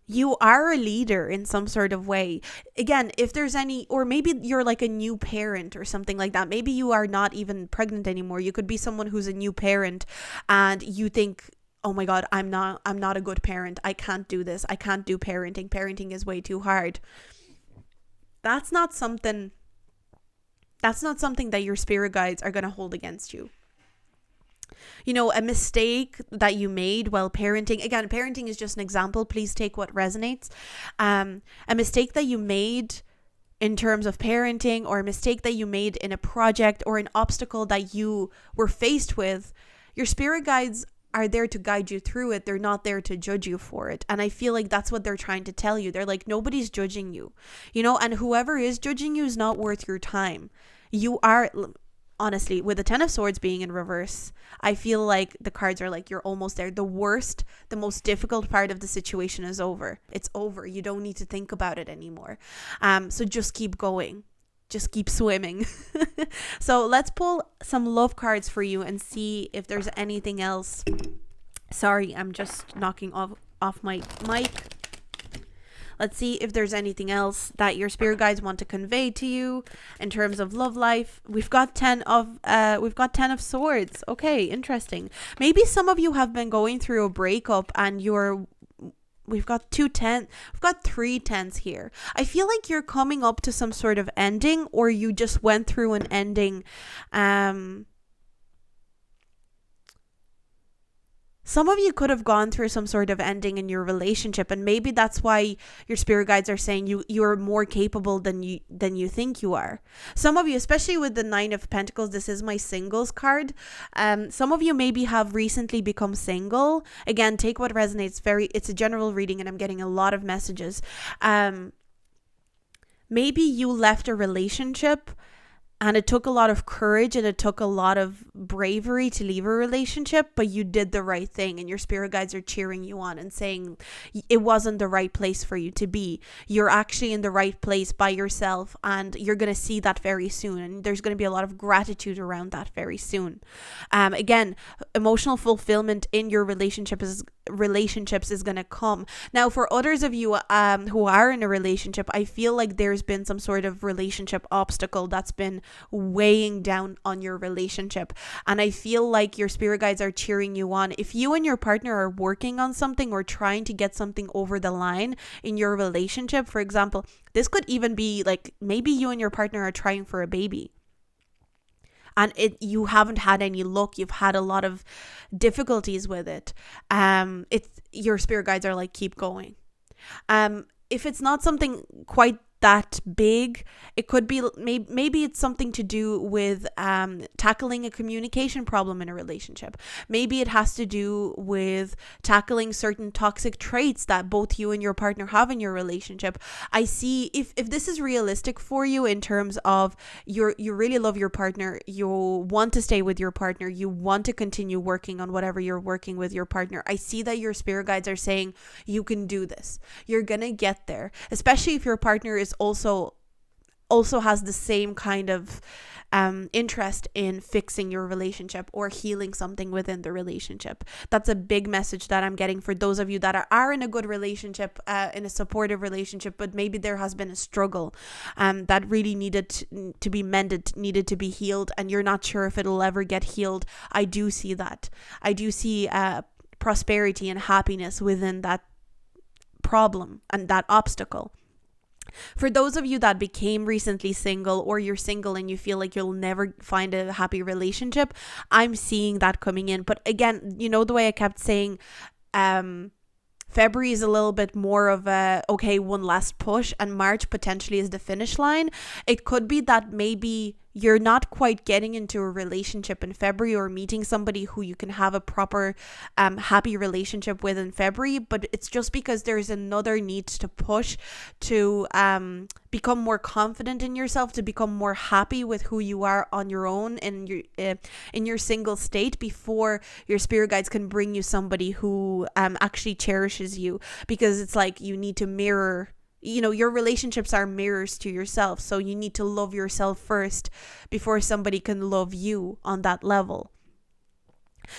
You are a leader in some sort of way. Again, if there's any, or maybe you're like a new parent or something like that. Maybe you are not even pregnant anymore. You could be someone who's a new parent and you think, oh my God, I'm not a good parent. I can't do this. I can't do parenting. Parenting is way too hard. That's not something that your spirit guides are going to hold against you. You know, a mistake that you made while parenting. Again, parenting is just an example. Please take what resonates. A mistake that you made in terms of parenting, or a mistake that you made in a project, or an obstacle that you were faced with, your spirit guides are there to guide you through it. They're not there to judge you for it. And I feel like that's what they're trying to tell you. They're like, nobody's judging you, you know, and whoever is judging you is not worth your time. You are, honestly, with the 10 of Swords being in reverse, I feel like the cards are like, you're almost there. The worst, the most difficult part of the situation is over. It's over. You don't need to think about it anymore. So just keep going. Just keep swimming. So let's pull some love cards for you and see if there's anything else. Sorry, I'm just knocking off my mic. Let's see if there's anything else that your spirit guides want to convey to you in terms of love life. We've got 10 of Swords. Okay, interesting. Maybe some of you have been going through a breakup and we've got 2 10s. We've got 3 10s here. I feel like you're coming up to some sort of ending, or you just went through an ending. Some of you could have gone through some sort of ending in your relationship, and maybe that's why your spirit guides are saying you're more capable than you think you are. Some of you, especially with the 9 of Pentacles, this is my singles card. Some of you maybe have recently become single. Again, take what resonates. It's a general reading, and I'm getting a lot of messages. Maybe you left a relationship, and it took a lot of courage and it took a lot of bravery to leave a relationship, but you did the right thing, and your spirit guides are cheering you on and saying it wasn't the right place for you to be. You're actually in the right place by yourself, and you're going to see that very soon. And there's going to be a lot of gratitude around that very soon. Again, emotional fulfillment in your relationships is going to come. Now, for others of you who are in a relationship, I feel like there's been some sort of relationship obstacle that's been weighing down on your relationship, and I feel like your spirit guides are cheering you on. If you and your partner are working on something or trying to get something over the line in your relationship, for example, this could even be like, maybe you and your partner are trying for a baby, and you haven't had any luck. You've had a lot of difficulties with it. Your spirit guides are like, keep going. If it's not something quite that big, it could be maybe it's something to do with tackling a communication problem in a relationship. Maybe it has to do with tackling certain toxic traits that both you and your partner have in your relationship. I see if this is realistic for you in terms of you really love your partner, you want to stay with your partner, you want to continue working on whatever you're working with your partner. I see that your spirit guides are saying you can do this. You're gonna get there, especially if your partner is also has the same kind of interest in fixing your relationship or healing something within the relationship. That's a big message that I'm getting for those of you that are in a good relationship, in a supportive relationship, but maybe there has been a struggle that really needed to be mended, needed to be healed, and you're not sure if it'll ever get healed. I do see that. I do see prosperity and happiness within that problem and that obstacle. For those of you that became recently single, or you're single and you feel like you'll never find a happy relationship, I'm seeing that coming in. But again, you know, the way I kept saying, February is a little bit more of a, okay, one last push, and March potentially is the finish line. It could be that maybe you're not quite getting into a relationship in February, or meeting somebody who you can have a proper happy relationship with in February, but it's just because there's another need to push to become more confident in yourself, to become more happy with who you are on your own in your single state, before your spirit guides can bring you somebody who actually cherishes you. Because it's like you need to mirror, you know, your relationships are mirrors to yourself, so you need to love yourself first before somebody can love you on that level.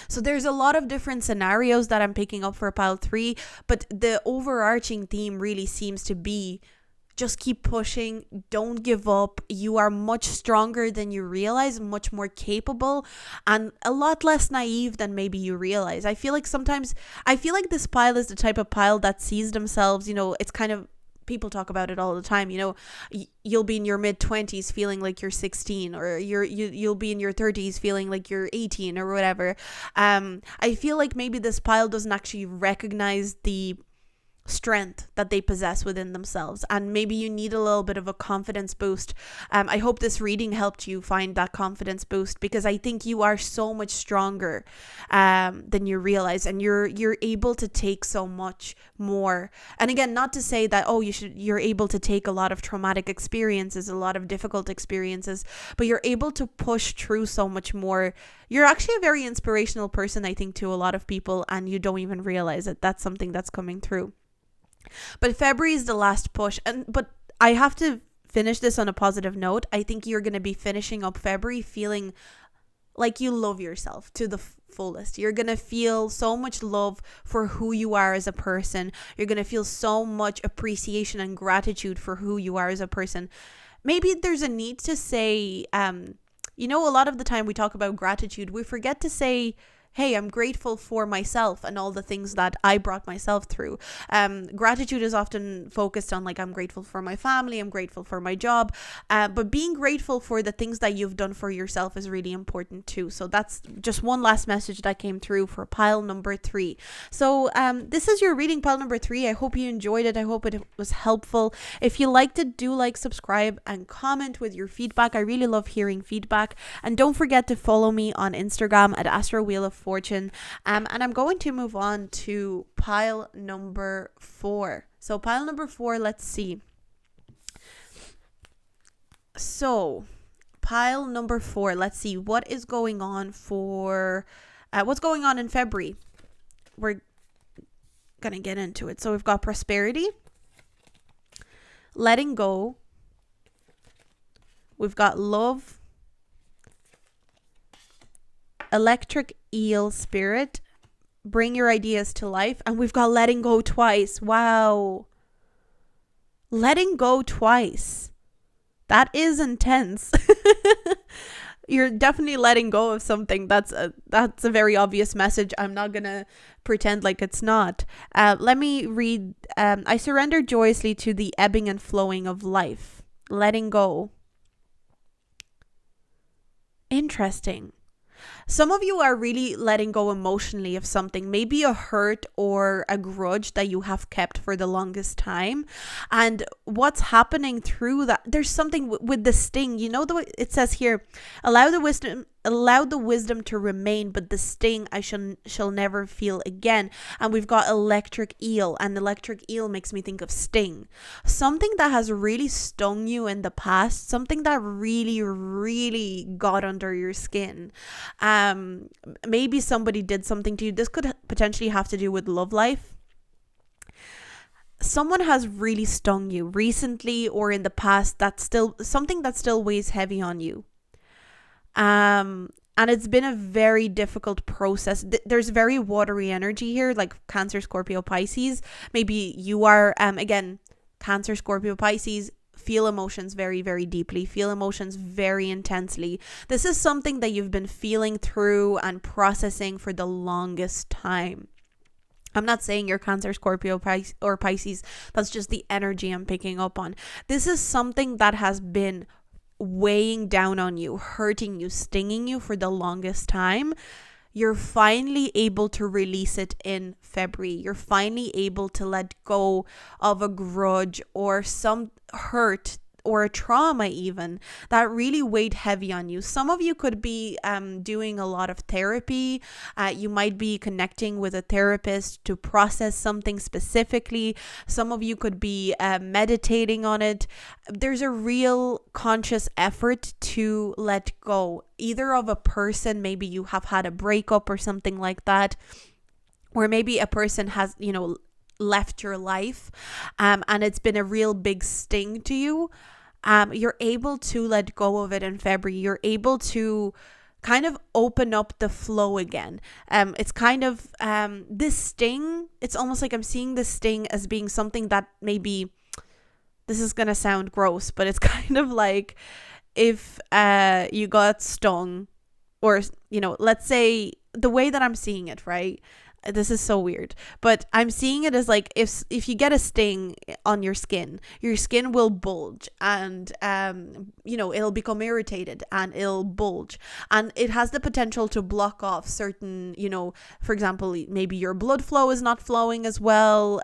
So there's a lot of different scenarios that I'm picking up for pile 3, but the overarching theme really seems to be just keep pushing, don't give up. You are much stronger than you realize, much more capable, and a lot less naive than maybe you realize. I feel like this pile is the type of pile that sees themselves, you know, it's kind of, people talk about it all the time, you know, you'll be in your mid-20s feeling like you're 16, or you'll be in your 30s feeling like you're 18 or whatever. I feel like maybe this pile doesn't actually recognize the strength that they possess within themselves, and maybe you need a little bit of a confidence boost. I hope this reading helped you find that confidence boost, because I think you are so much stronger than you realize, and you're able to take so much more. And again, not to say that you're able to take a lot of traumatic experiences, a lot of difficult experiences, but you're able to push through so much more. You're actually a very inspirational person, I think, to a lot of people, and you don't even realize it. That's something that's coming through. But February is the last push, but I have to finish this on a positive note. I think you're going to be finishing up February feeling like you love yourself to the fullest. You're going to feel so much love for who you are as a person. You're going to feel so much appreciation and gratitude for who you are as a person. Maybe there's a need to say, you know, a lot of the time we talk about gratitude, we forget to say, hey, I'm grateful for myself and all the things that I brought myself through. Gratitude is often focused on, like, I'm grateful for my family, I'm grateful for my job, but being grateful for the things that you've done for yourself is really important too. So that's just one last message that came through for pile number 3. So this is your reading, pile number 3. I hope you enjoyed it. I hope it was helpful. If you liked it, do like, subscribe, and comment with your feedback. I really love hearing feedback. And don't forget to follow me on Instagram at Astro Wheel of Fortune. And I'm going to move on to pile number 4. So pile number 4, let's see. So pile number 4, let's see what is going on for what's going on in February. We're gonna get into it. So we've got prosperity, letting go, we've got love, electric eel spirit, bring your ideas to life, and we've got letting go twice. Wow, letting go twice. That is intense. You're definitely letting go of something. That's a very obvious message. I'm not gonna pretend like it's not. Let me read. I surrender joyously to the ebbing and flowing of life. Letting go. Interesting. Some of you are really letting go emotionally of something, maybe a hurt or a grudge that you have kept for the longest time. And what's happening through that, there's something with the sting. You know, it says here, allow the wisdom to remain, but the sting I shall never feel again. And we've got electric eel, and electric eel makes me think of sting. Something that has really stung you in the past, something that really, really got under your skin. Maybe somebody did something to you. This could potentially have to do with love life. Someone has really stung you recently or in the past. That's still something that still weighs heavy on you. And it's been a very difficult process. There's very watery energy here, like Cancer, Scorpio, Pisces. Maybe you are, again, Cancer, Scorpio, Pisces, feel emotions very, very deeply, feel emotions very intensely. This is something that you've been feeling through and processing for the longest time. I'm not saying you're Cancer, Scorpio, or Pisces. That's just the energy I'm picking up on. This is something that has been weighing down on you, hurting you, stinging you for the longest time. You're finally able to release it in February. You're finally able to let go of a grudge or some hurt or a trauma even that really weighed heavy on you. Some of you could be doing a lot of therapy. You might be connecting with a therapist to process something specifically. Some of you could be meditating on it. There's a real conscious effort to let go, either of a person, maybe you have had a breakup or something like that, or maybe a person has, left your life, and it's been a real big sting to you. You're able to let go of it in February. You're able to kind of open up the flow again. It's kind of this sting, it's almost like I'm seeing this sting as being something that maybe, this is gonna sound gross, but it's kind of like if you got stung, or let's say, the way that I'm seeing it, right? This is so weird, but I'm seeing it as like if you get a sting on your skin will bulge, and it'll become irritated and it'll bulge, and it has the potential to block off certain, for example, maybe your blood flow is not flowing as well.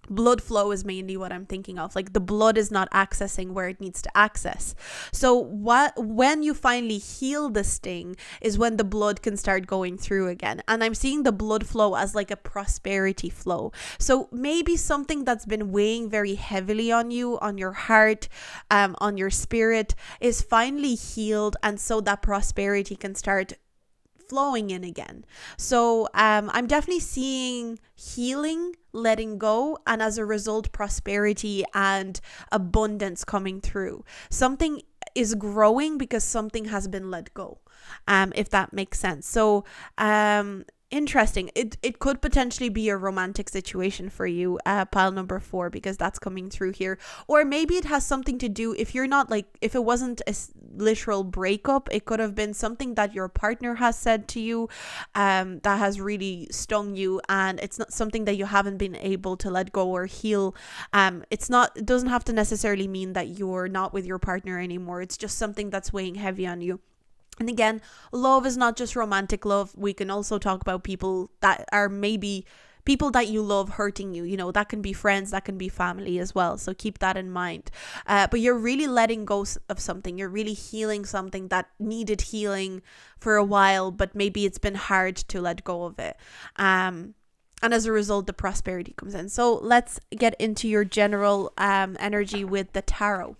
Blood flow is mainly what I'm thinking of. Like the blood is not accessing where it needs to access. So when you finally heal the sting is when the blood can start going through again. And I'm seeing the blood flow as like a prosperity flow. So maybe something that's been weighing very heavily on you, on your heart, on your spirit, is finally healed. And so that prosperity can start flowing in again. So I'm definitely seeing healing, letting go, and as a result, prosperity and abundance coming through. Something is growing because something has been let go, if that makes sense. So interesting. It could potentially be a romantic situation for you, pile number 4, because that's coming through here. Or maybe it has something to do, if it wasn't a literal breakup, it could have been something that your partner has said to you that has really stung you, and it's not something that you haven't been able to let go or heal. It doesn't have to necessarily mean that you're not with your partner anymore. It's just something that's weighing heavy on you. And again, love is not just romantic love. We can also talk about people that are maybe people that you love hurting you. That can be friends, that can be family as well. So keep that in mind. But you're really letting go of something. You're really healing something that needed healing for a while, but maybe it's been hard to let go of it. And as a result, the prosperity comes in. So let's get into your general energy with the tarot.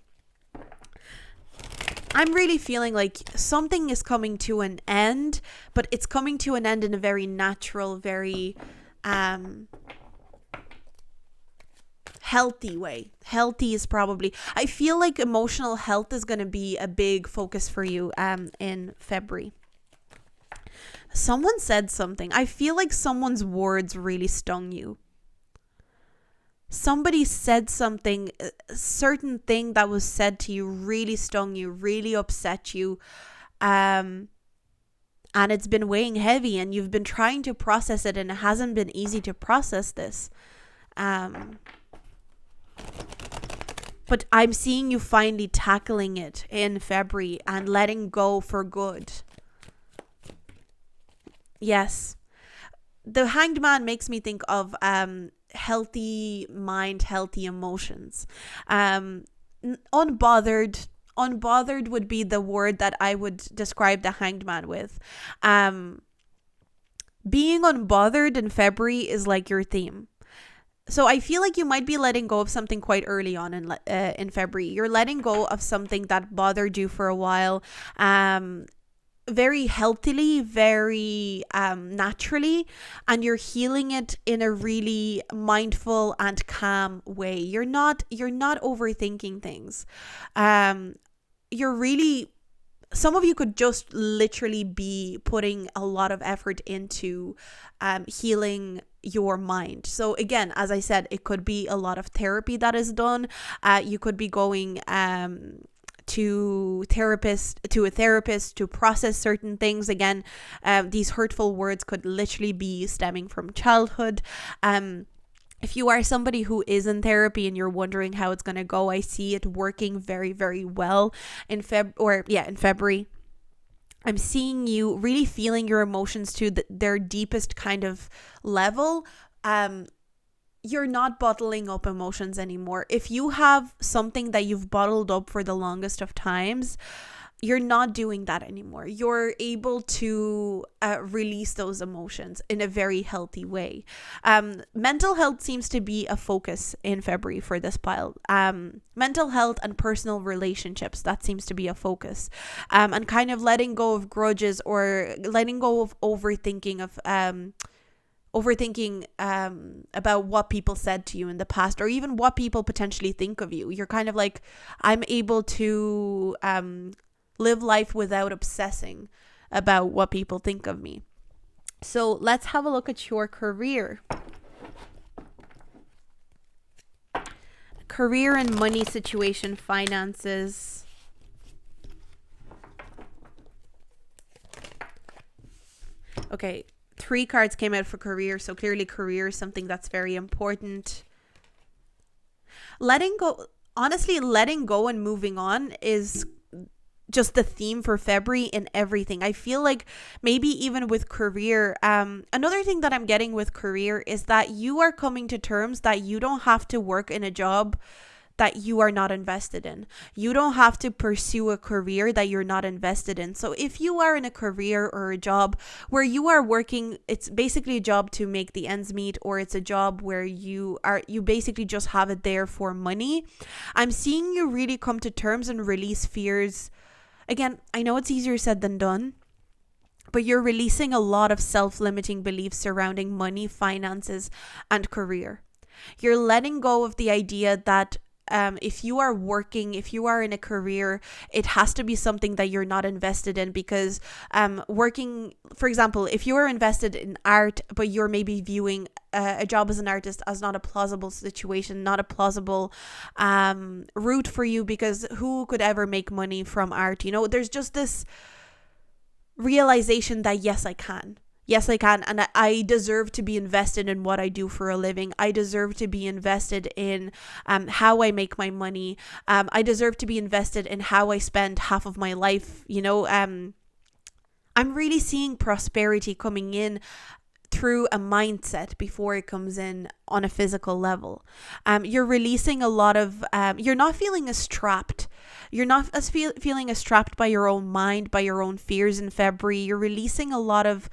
I'm really feeling like something is coming to an end, but it's coming to an end in a very natural, very healthy way. Healthy is probably, I feel like emotional health is going to be a big focus for you in February. Someone said something. I feel like someone's words really stung you. Somebody said something, a certain thing that was said to you really stung you, really upset you, and it's been weighing heavy, and you've been trying to process it, and it hasn't been easy to process this. But I'm seeing you finally tackling it in February and letting go for good. Yes. The Hanged Man makes me think of healthy mind, healthy emotions. Unbothered would be the word that I would describe the Hanged Man with. Being unbothered in February is like your theme. So I feel like you might be letting go of something quite early on in February. You're letting go of something that bothered you for a while, very healthily, very naturally, and you're healing it in a really mindful and calm way. You're not overthinking things. You're really some of you could just literally be putting a lot of effort into healing your mind. So again, as I said, it could be a lot of therapy that is done. You could be going to a therapist to process certain things. Again, these hurtful words could literally be stemming from childhood. If you are somebody who is in therapy and you're wondering how it's going to go, I see it working very, very well in February. I'm seeing you really feeling your emotions to their deepest kind of level. You're not bottling up emotions anymore. If you have something that you've bottled up for the longest of times, you're not doing that anymore. You're able to release those emotions in a very healthy way. Mental health seems to be a focus in February for this pile. Mental health and personal relationships, that seems to be a focus. And kind of letting go of grudges or letting go of overthinking about what people said to you in the past, or even what people potentially think of you. You're kind of like, I'm able to live life without obsessing about what people think of me. So let's have a look at your career. Career and money situation, finances. Okay, 3 cards came out for career, so clearly career is something that's very important. Letting go and moving on is just the theme for February in everything. I feel like maybe even with career, another thing that I'm getting with career is that you are coming to terms that you don't have to work in a job that you are not invested in. You don't have to pursue a career that you're not invested in. So if you are in a career or a job where you are working, it's basically a job to make the ends meet, or it's a job where you basically just have it there for money. I'm seeing you really come to terms and release fears. Again, I know it's easier said than done, but you're releasing a lot of self-limiting beliefs surrounding money, finances, and career. You're letting go of the idea that if you are working, if you are in a career, it has to be something that you're not invested in, because working, for example, if you are invested in art, but you're maybe viewing a job as an artist as not a plausible situation, not a plausible route for you, because who could ever make money from art? You know, there's just this realization that yes, I can. Yes, I can, and I deserve to be invested in what I do for a living. I deserve to be invested in how I make my money. I deserve to be invested in how I spend half of my life. You know, I'm really seeing prosperity coming in through a mindset before it comes in on a physical level. You're releasing a lot of, you're not feeling as trapped. You're not as feeling as trapped by your own mind, by your own fears in February. You're releasing a lot of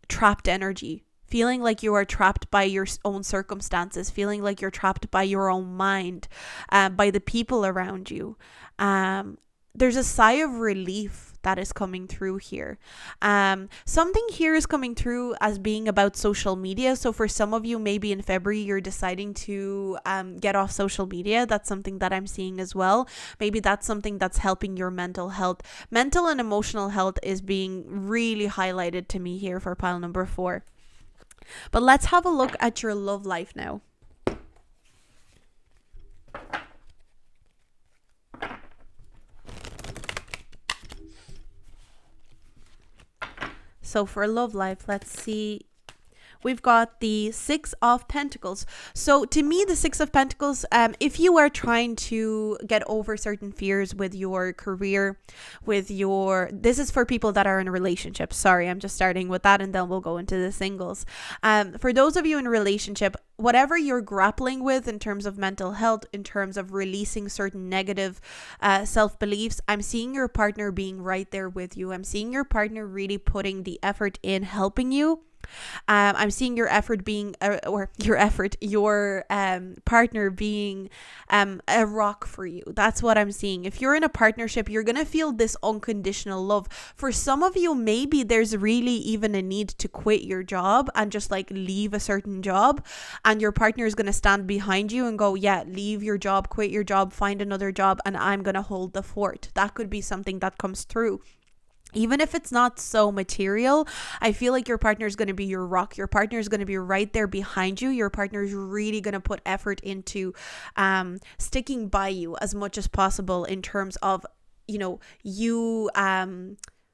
trapped energy, feeling like you are trapped by your own circumstances, feeling like you're trapped by your own mind, by the people around you. There's a sigh of relief that is coming through here. Something here is coming through as being about social media. So for some of you, maybe in February, you're deciding to get off social media. That's something that I'm seeing as well. Maybe that's something that's helping your mental health. Mental and emotional health is being really highlighted to me here for pile number 4. But let's have a look at your love life now. So for love life, let's see. We've got the 6 of Pentacles. So to me, the 6 of Pentacles, if you are trying to get over certain fears with your career, this is for people that are in a relationship. Sorry, I'm just starting with that, and then we'll go into the singles. For those of you in a relationship, whatever you're grappling with in terms of mental health, in terms of releasing certain negative self-beliefs, I'm seeing your partner being right there with you. I'm seeing your partner really putting the effort in helping you. I'm seeing your effort being, your partner being a rock for you. That's what I'm seeing. If you're in a partnership, you're going to feel this unconditional love. For some of you, maybe there's really even a need to quit your job and just like leave a certain job. And your partner is going to stand behind you and go, yeah, leave your job, quit your job, find another job, and I'm going to hold the fort. That could be something that comes through. Even if it's not so material, I feel like your partner is going to be your rock. Your partner is going to be right there behind you. Your partner is really going to put effort into sticking by you as much as possible in terms of, you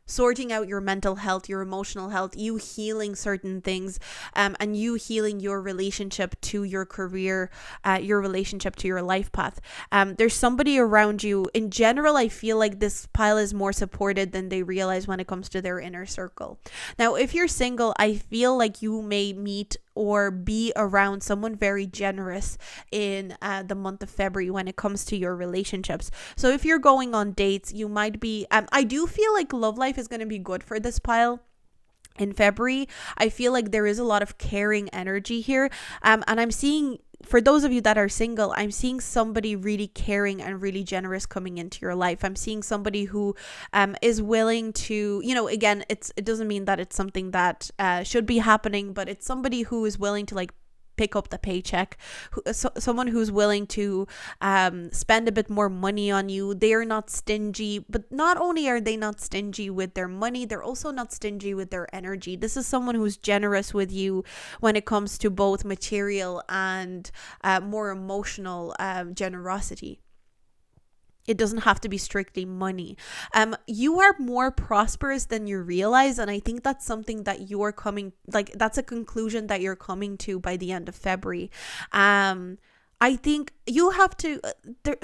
sorting out your mental health, your emotional health, you healing certain things, and you healing your relationship to your career, your relationship to your life path. There's somebody around you. In general, I feel like this pile is more supported than they realize when it comes to their inner circle. Now, if you're single, I feel like you may meet or be around someone very generous in the month of February when it comes to your relationships. So if you're going on dates, you might be, I do feel like love life is going to be good for this pile. In February, I feel like there is a lot of caring energy here. And I'm seeing, for those of you that are single, I'm seeing somebody really caring and really generous coming into your life. I'm seeing somebody who is willing to, again, it doesn't mean that it's something that should be happening, but it's somebody who is willing to like pick up the paycheck, someone who's willing to spend a bit more money on you. They are not stingy, but not only are they not stingy with their money, they're also not stingy with their energy. This is someone who's generous with you when it comes to both material and more emotional generosity. It doesn't have to be strictly money. You are more prosperous than you realize. And I think that's something that you're that's a conclusion that you're coming to by the end of February. I think you have to,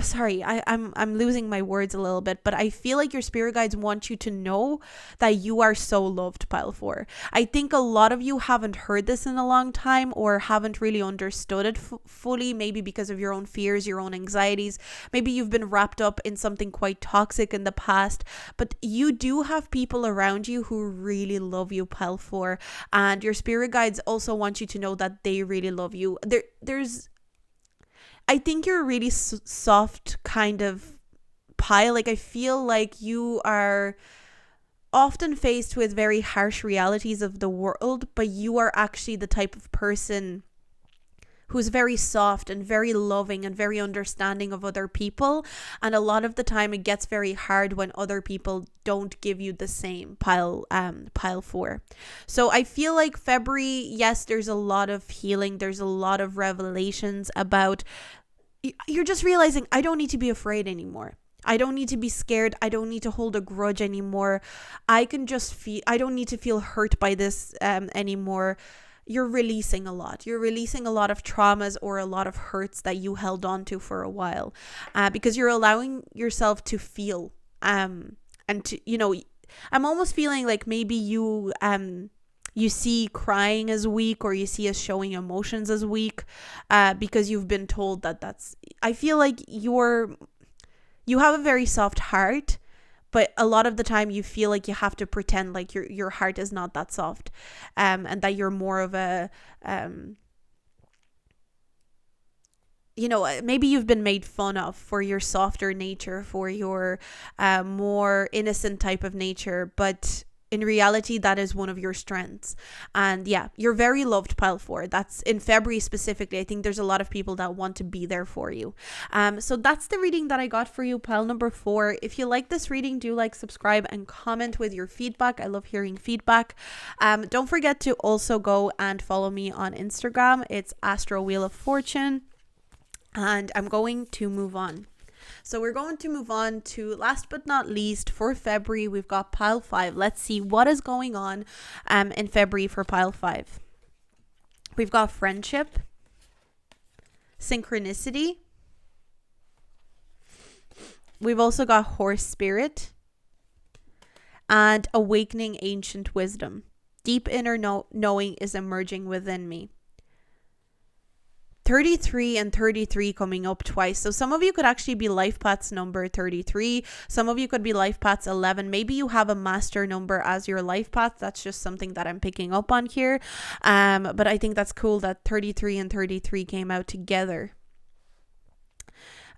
I'm losing my words a little bit, but I feel like your spirit guides want you to know that you are so loved, pile 4. I think a lot of you haven't heard this in a long time or haven't really understood it fully, maybe because of your own fears, your own anxieties. Maybe you've been wrapped up in something quite toxic in the past, but you do have people around you who really love you, pile 4. And your spirit guides also want you to know that they really love you. I think you're a really soft kind of pile. Like, I feel like you are often faced with very harsh realities of the world, but you are actually the type of person who's very soft and very loving and very understanding of other people. And a lot of the time it gets very hard when other people don't give you the same, pile 4. So I feel like February, yes, there's a lot of healing. There's a lot of revelations about, you're just realizing, I don't need to be afraid anymore. I don't need to be scared. I don't need to hold a grudge anymore. I don't need to feel hurt by this anymore. You're releasing a lot. You're releasing a lot of traumas or a lot of hurts that you held on to for a while, because you're allowing yourself to feel. And to, I'm almost feeling like maybe you see crying as weak, or you see us showing emotions as weak, because you've been told that's. I feel like you have a very soft heart, but a lot of the time you feel like you have to pretend like your heart is not that soft, and that you're more of a, maybe you've been made fun of for your softer nature, for your more innocent type of nature, but in reality, that is one of your strengths. And yeah, you're very loved, pile 4. That's in February specifically. I think there's a lot of people that want to be there for you. So that's the reading that I got for you, pile number 4. If you like this reading, do like, subscribe, and comment with your feedback. I love hearing feedback. Don't forget to also go and follow me on Instagram. It's Astro Wheel of Fortune. And I'm going to move on. So we're going to move on to, last but not least, for February, we've got pile 5. Let's see what is going on in February for pile 5. We've got friendship, synchronicity. We've also got horse spirit and awakening ancient wisdom. Deep inner knowing is emerging within me. 33 and 33 coming up twice. So some of you could actually be life paths number 33. Some of you could be life paths 11. Maybe you have a master number as your life path. That's just something that I'm picking up on here. But I think that's cool that 33 and 33 came out together.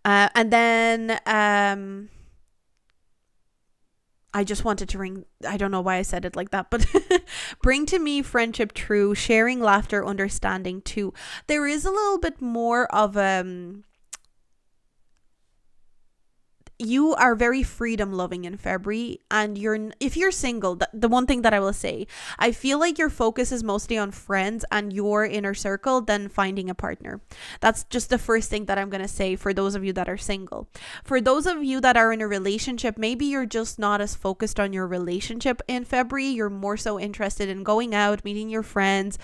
And then I just wanted to ring, I don't know why I said it like that, but bring to me friendship true, sharing laughter, understanding too. There is a little bit more of you are very freedom loving in February, and if you're single, the one thing that I will say, I feel like your focus is mostly on friends and your inner circle than finding a partner. That's just the first thing that I'm going to say for those of you that are single. For those of you that are in a relationship, maybe you're just not as focused on your relationship in February. You're more so interested in going out, meeting your friends,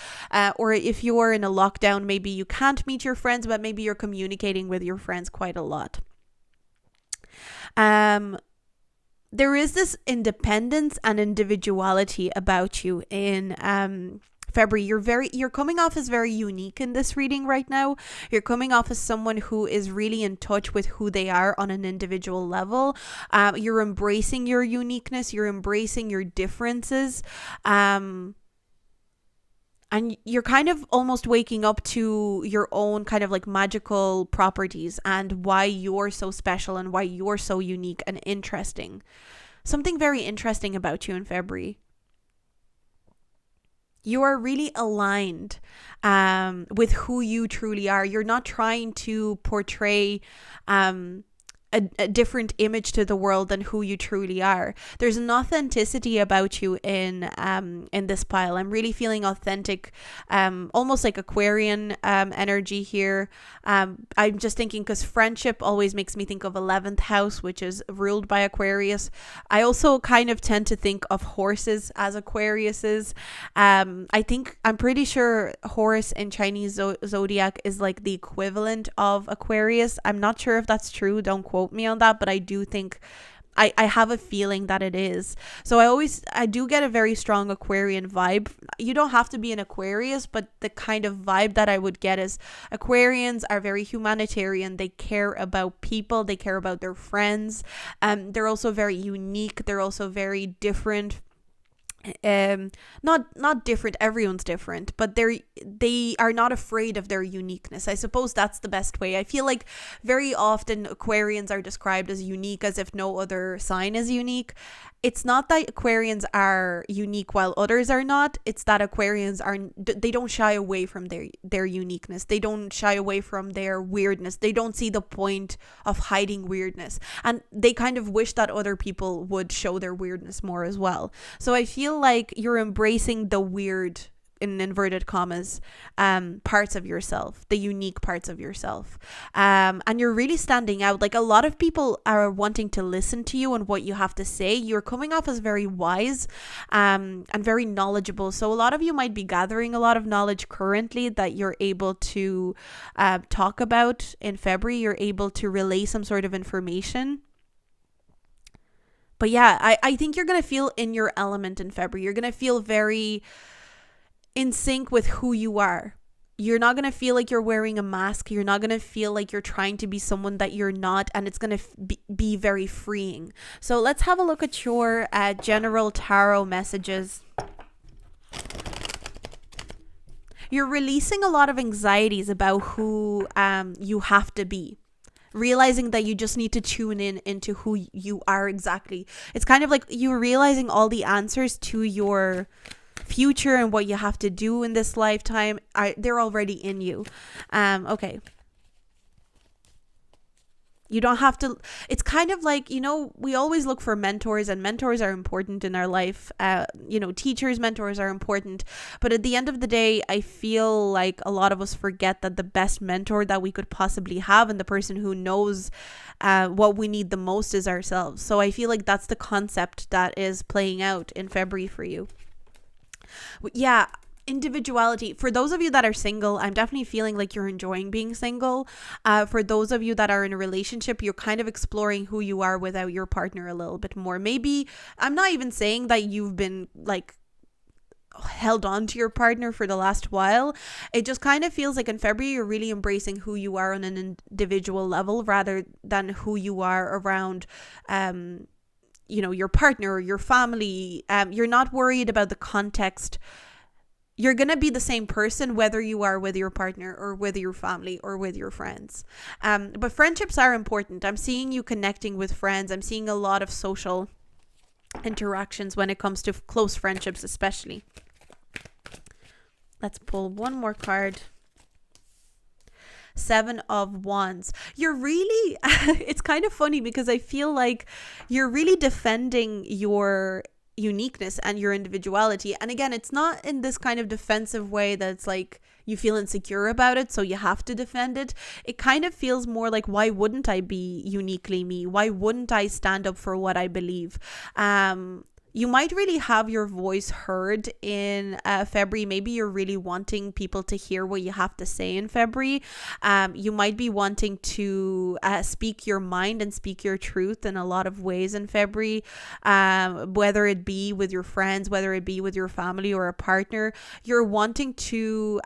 or if you're in a lockdown, maybe you can't meet your friends, but maybe you're communicating with your friends quite a lot. There is this independence and individuality about you in February. You're coming off as very unique in this reading right now. You're coming off as someone who is really in touch with who they are on an individual level. You're embracing your uniqueness. You're embracing your differences. And you're kind of almost waking up to your own kind of like magical properties and why you're so special and why you're so unique and interesting. Something very interesting about you in February. You are really aligned with who you truly are. You're not trying to portray a different image to the world than who you truly are. There's an authenticity about you in this pile. I'm really feeling authentic, almost like Aquarian energy here. I'm just thinking because friendship always makes me think of 11th house, which is ruled by Aquarius. I also kind of tend to think of horses as Aquariuses. I'm pretty sure Horus in Chinese zodiac is like the equivalent of Aquarius. I'm not sure if that's true. Don't quote me on that, but I do think I have a feeling that it is. So I do get a very strong Aquarian vibe. You don't have to be an Aquarius, but the kind of vibe that I would get is Aquarians are very humanitarian. They care about people. They care about their friends. They're also very unique. They're also very different. Not different, everyone's different, but they are not afraid of their uniqueness. I suppose that's the best way. I feel like very often Aquarians are described as unique as if no other sign is unique. It's not that Aquarians are unique while others are not. It's that Aquarians they don't shy away from their uniqueness. They don't shy away from their weirdness. They don't see the point of hiding weirdness. And they kind of wish that other people would show their weirdness more as well. So I feel like you're embracing the weird, in inverted commas, parts of yourself, the unique parts of yourself. And you're really standing out. Like a lot of people are wanting to listen to you and what you have to say. You're coming off as very wise and very knowledgeable. So a lot of you might be gathering a lot of knowledge currently that you're able to talk about in February. You're able to relay some sort of information. But yeah, I think you're going to feel in your element in February. You're going to feel very in sync with who you are. You're not going to feel like you're wearing a mask. You're not going to feel like you're trying to be someone that you're not, and it's going to be very freeing. So let's have a look at your general tarot messages. You're releasing a lot of anxieties about who you have to be. Realizing that you just need to tune into who you are exactly. It's kind of like you're realizing all the answers to your future and what you have to do in this lifetime. They're already in you. Okay. You don't have to. It's kind of like, we always look for mentors, and mentors are important in our life. Teachers, mentors are important. But at the end of the day, I feel like a lot of us forget that the best mentor that we could possibly have, and the person who knows what we need the most, is ourselves. So I feel like that's the concept that is playing out in February for you. Yeah. Individuality. For those of you that are single, I'm definitely feeling like you're enjoying being single. For those of you that are in a relationship, you're kind of exploring who you are without your partner a little bit more. Maybe, I'm not even saying that you've been like held on to your partner for the last while. It just kind of feels like in February you're really embracing who you are on an individual level rather than who you are around your partner or your family. You're not worried about the context. You're going to be the same person whether you are with your partner or with your family or with your friends. But friendships are important. I'm seeing you connecting with friends. I'm seeing a lot of social interactions when it comes to close friendships, especially. Let's pull one more card. 7 of Wands. You're really it's kind of funny because I feel like you're really defending your uniqueness and your individuality. And again, it's not in this kind of defensive way that's like you feel insecure about it, so you have to defend it. It kind of feels more like, why wouldn't I be uniquely me? Why wouldn't I stand up for what I believe? You might really have your voice heard in February. Maybe you're really wanting people to hear what you have to say in February. You might be wanting to speak your mind and speak your truth in a lot of ways in February, whether it be with your friends, whether it be with your family or a partner. You're wanting to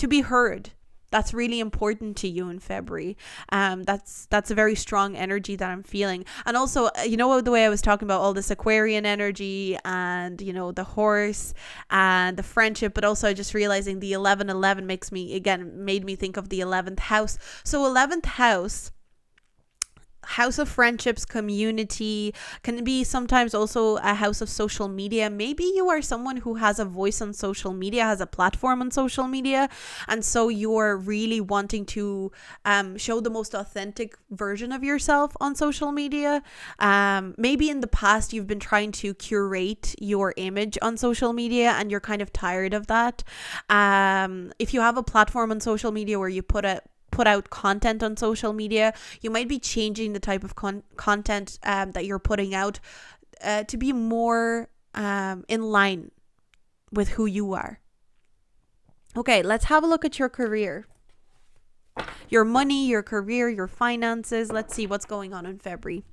be heard. That's really important to you in February. That's a very strong energy that I'm feeling. And also, the way I was talking about all this Aquarian energy and, the horse and the friendship, but also just realizing the 1111 made me think of the 11th house. So 11th house of friendships, community, can be sometimes also a house of social media. Maybe you are someone who has a voice on social media, has a platform on social media, and so you're really wanting to show the most authentic version of yourself on social media. Maybe in the past you've been trying to curate your image on social media and you're kind of tired of that. If you have a platform on social media where you put out content on social media, you might be changing the type of content that you're putting out to be more in line with who you are. Okay, let's have a look at your career, your money, your career, your finances. Let's see what's going on in February.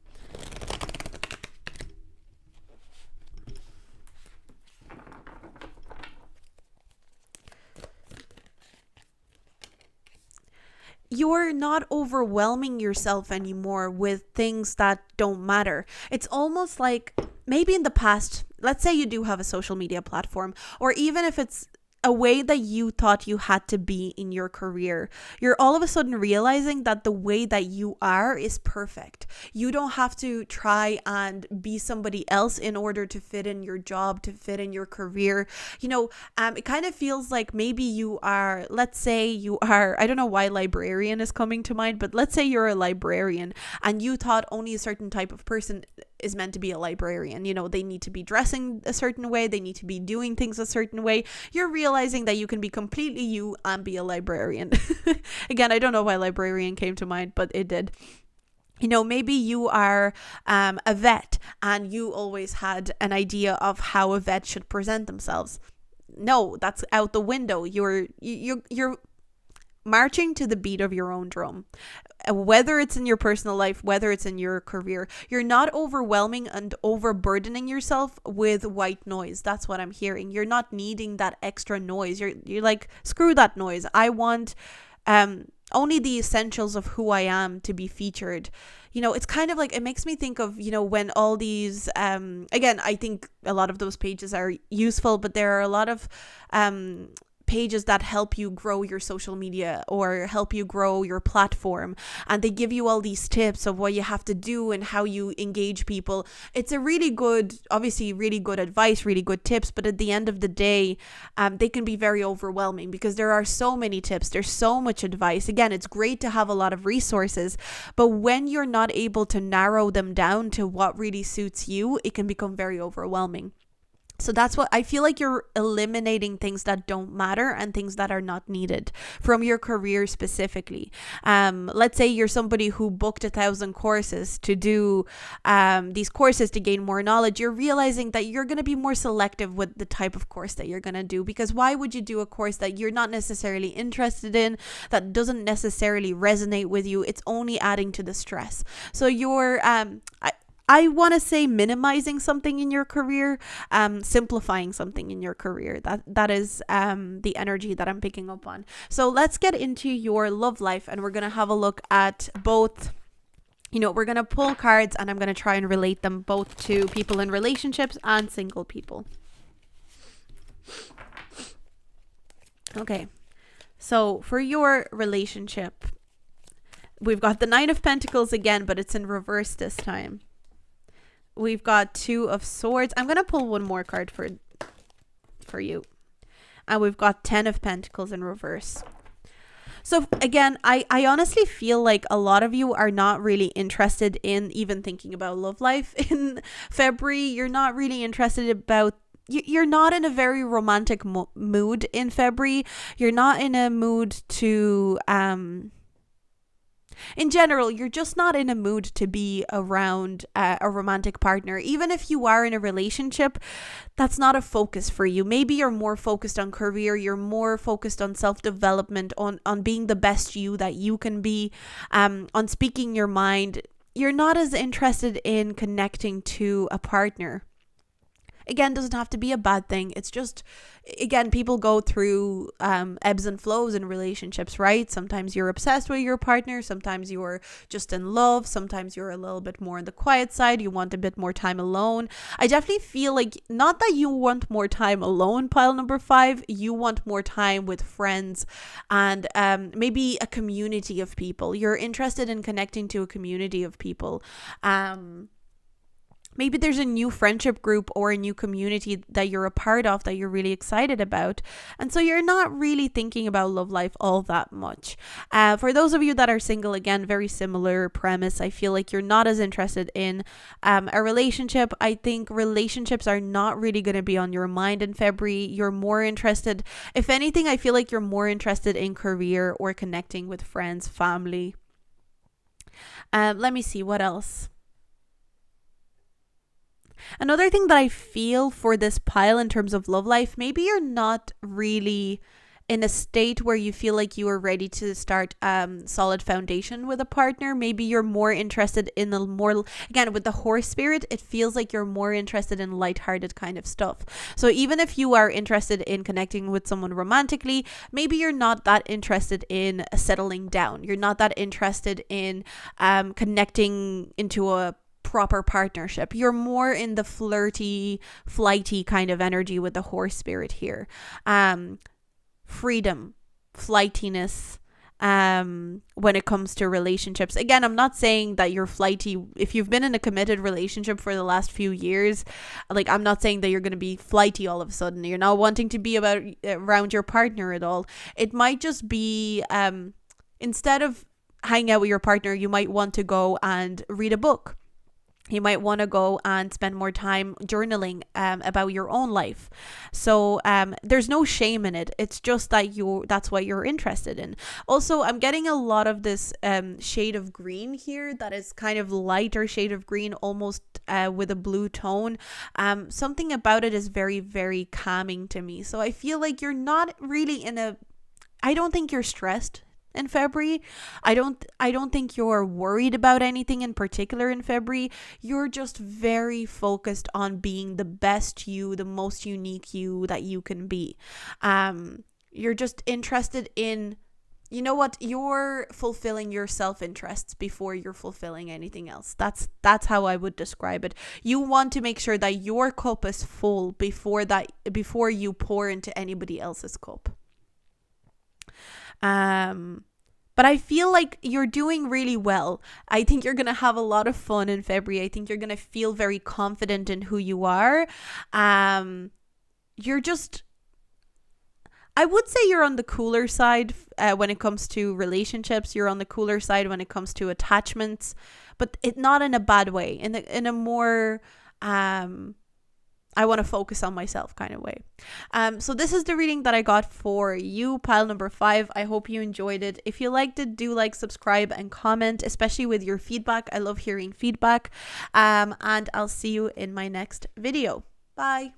You're not overwhelming yourself anymore with things that don't matter. It's almost like maybe in the past, let's say you do have a social media platform, or even if it's a way that you thought you had to be in your career, you're all of a sudden realizing that the way that you are is perfect. You don't have to try and be somebody else in order to fit in your job, to fit in your career. It kind of feels like maybe you are, let's say you are, I don't know why librarian is coming to mind, but let's say you're a librarian and you thought only a certain type of person is meant to be a librarian. They need to be dressing a certain way, they need to be doing things a certain way. You're realizing that you can be completely you and be a librarian. Again, I don't know why librarian came to mind, but it did. Maybe you are a vet and you always had an idea of how a vet should present themselves. No, that's out the window. You're marching to the beat of your own drum, whether it's in your personal life, whether it's in your career. You're not overwhelming and overburdening yourself with white noise. That's what I'm hearing. You're not needing that extra noise. You're like, screw that noise. I want only the essentials of who I am to be featured. It's kind of like, it makes me think of, when all these, again, I think a lot of those pages are useful, but there are a lot of pages that help you grow your social media or help you grow your platform, and they give you all these tips of what you have to do and how you engage people. It's a really good, obviously really good advice, really good tips, but at the end of the day, they can be very overwhelming because there are so many tips, there's so much advice. Again, it's great to have a lot of resources, but when you're not able to narrow them down to what really suits you, it can become very overwhelming. So that's what I feel like, you're eliminating things that don't matter and things that are not needed from your career specifically. Let's say you're somebody who booked 1,000 courses to do these courses to gain more knowledge. You're realizing that you're going to be more selective with the type of course that you're going to do, because why would you do a course that you're not necessarily interested in, that doesn't necessarily resonate with you? It's only adding to the stress. So you're I want to say minimizing something in your career, simplifying something in your career. That is the energy that I'm picking up on. So let's get into your love life, and we're going to have a look at both. We're going to pull cards, and I'm going to try and relate them both to people in relationships and single people. Okay, so for your relationship, we've got the Nine of Pentacles again, but it's in reverse this time. We've got Two of Swords. I'm going to pull one more card for you. And we've got 10 of Pentacles in reverse. So again, I honestly feel like a lot of you are not really interested in even thinking about love life in February. You're not really interested about, you're not in a very romantic mood in February. You're not in a mood to, in general, you're just not in a mood to be around a romantic partner. Even if you are in a relationship, that's not a focus for you. Maybe you're more focused on career, you're more focused on self-development, on being the best you that you can be, on speaking your mind. You're not as interested in connecting to a partner. Again, doesn't have to be a bad thing. It's just, again, people go through ebbs and flows in relationships, right? Sometimes you're obsessed with your partner. Sometimes you're just in love. Sometimes you're a little bit more on the quiet side. You want a bit more time alone. I definitely feel like, not that you want more time alone, pile number 5. You want more time with friends and maybe a community of people. You're interested in connecting to a community of people. Maybe there's a new friendship group or a new community that you're a part of that you're really excited about. And so you're not really thinking about love life all that much. For those of you that are single, again, very similar premise. I feel like you're not as interested in a relationship. I think relationships are not really going to be on your mind in February. You're more interested, if anything, I feel like you're more interested in career or connecting with friends, family. Let me see, what else? Another thing that I feel for this pile in terms of love life, maybe you're not really in a state where you feel like you are ready to start solid foundation with a partner. Maybe you're more interested in the more, again, with the horse spirit, it feels like you're more interested in lighthearted kind of stuff. So even if you are interested in connecting with someone romantically, maybe you're not that interested in settling down. You're not that interested in connecting into a proper partnership. You're more in the flirty, flighty kind of energy with the horse spirit here. Freedom, flightiness, when it comes to relationships. Again, I'm not saying that you're flighty. If you've been in a committed relationship for the last few years, like, I'm not saying that you're going to be flighty all of a sudden. You're not wanting to be around your partner at all. It might just be, instead of hanging out with your partner, you might want to go and read a book. You might want to go and spend more time journaling about your own life. So there's no shame in it. It's just that that's what you're interested in. Also, I'm getting a lot of this shade of green here that is kind of lighter shade of green, almost with a blue tone. Something about it is very, very calming to me. So I feel like you're not really I don't think you're stressed in February. I don't think you're worried about anything in particular in February. You're just very focused on being the best you, the most unique you that you can be. You're just interested in, you know what, you're fulfilling your self-interests before you're fulfilling anything else. That's how I would describe it. You want to make sure that your cup is full before you pour into anybody else's cup. But I feel like you're doing really well. I think you're going to have a lot of fun in February. I think you're going to feel very confident in who you are. You're just, I would say you're on the cooler side when it comes to relationships. You're on the cooler side when it comes to attachments, but not in a bad way, in a more, I want to focus on myself kind of way. So this is the reading that I got for you, pile number 5. I hope you enjoyed it. If you liked it, do like, subscribe, and comment, especially with your feedback. I love hearing feedback. And I'll see you in my next video. Bye.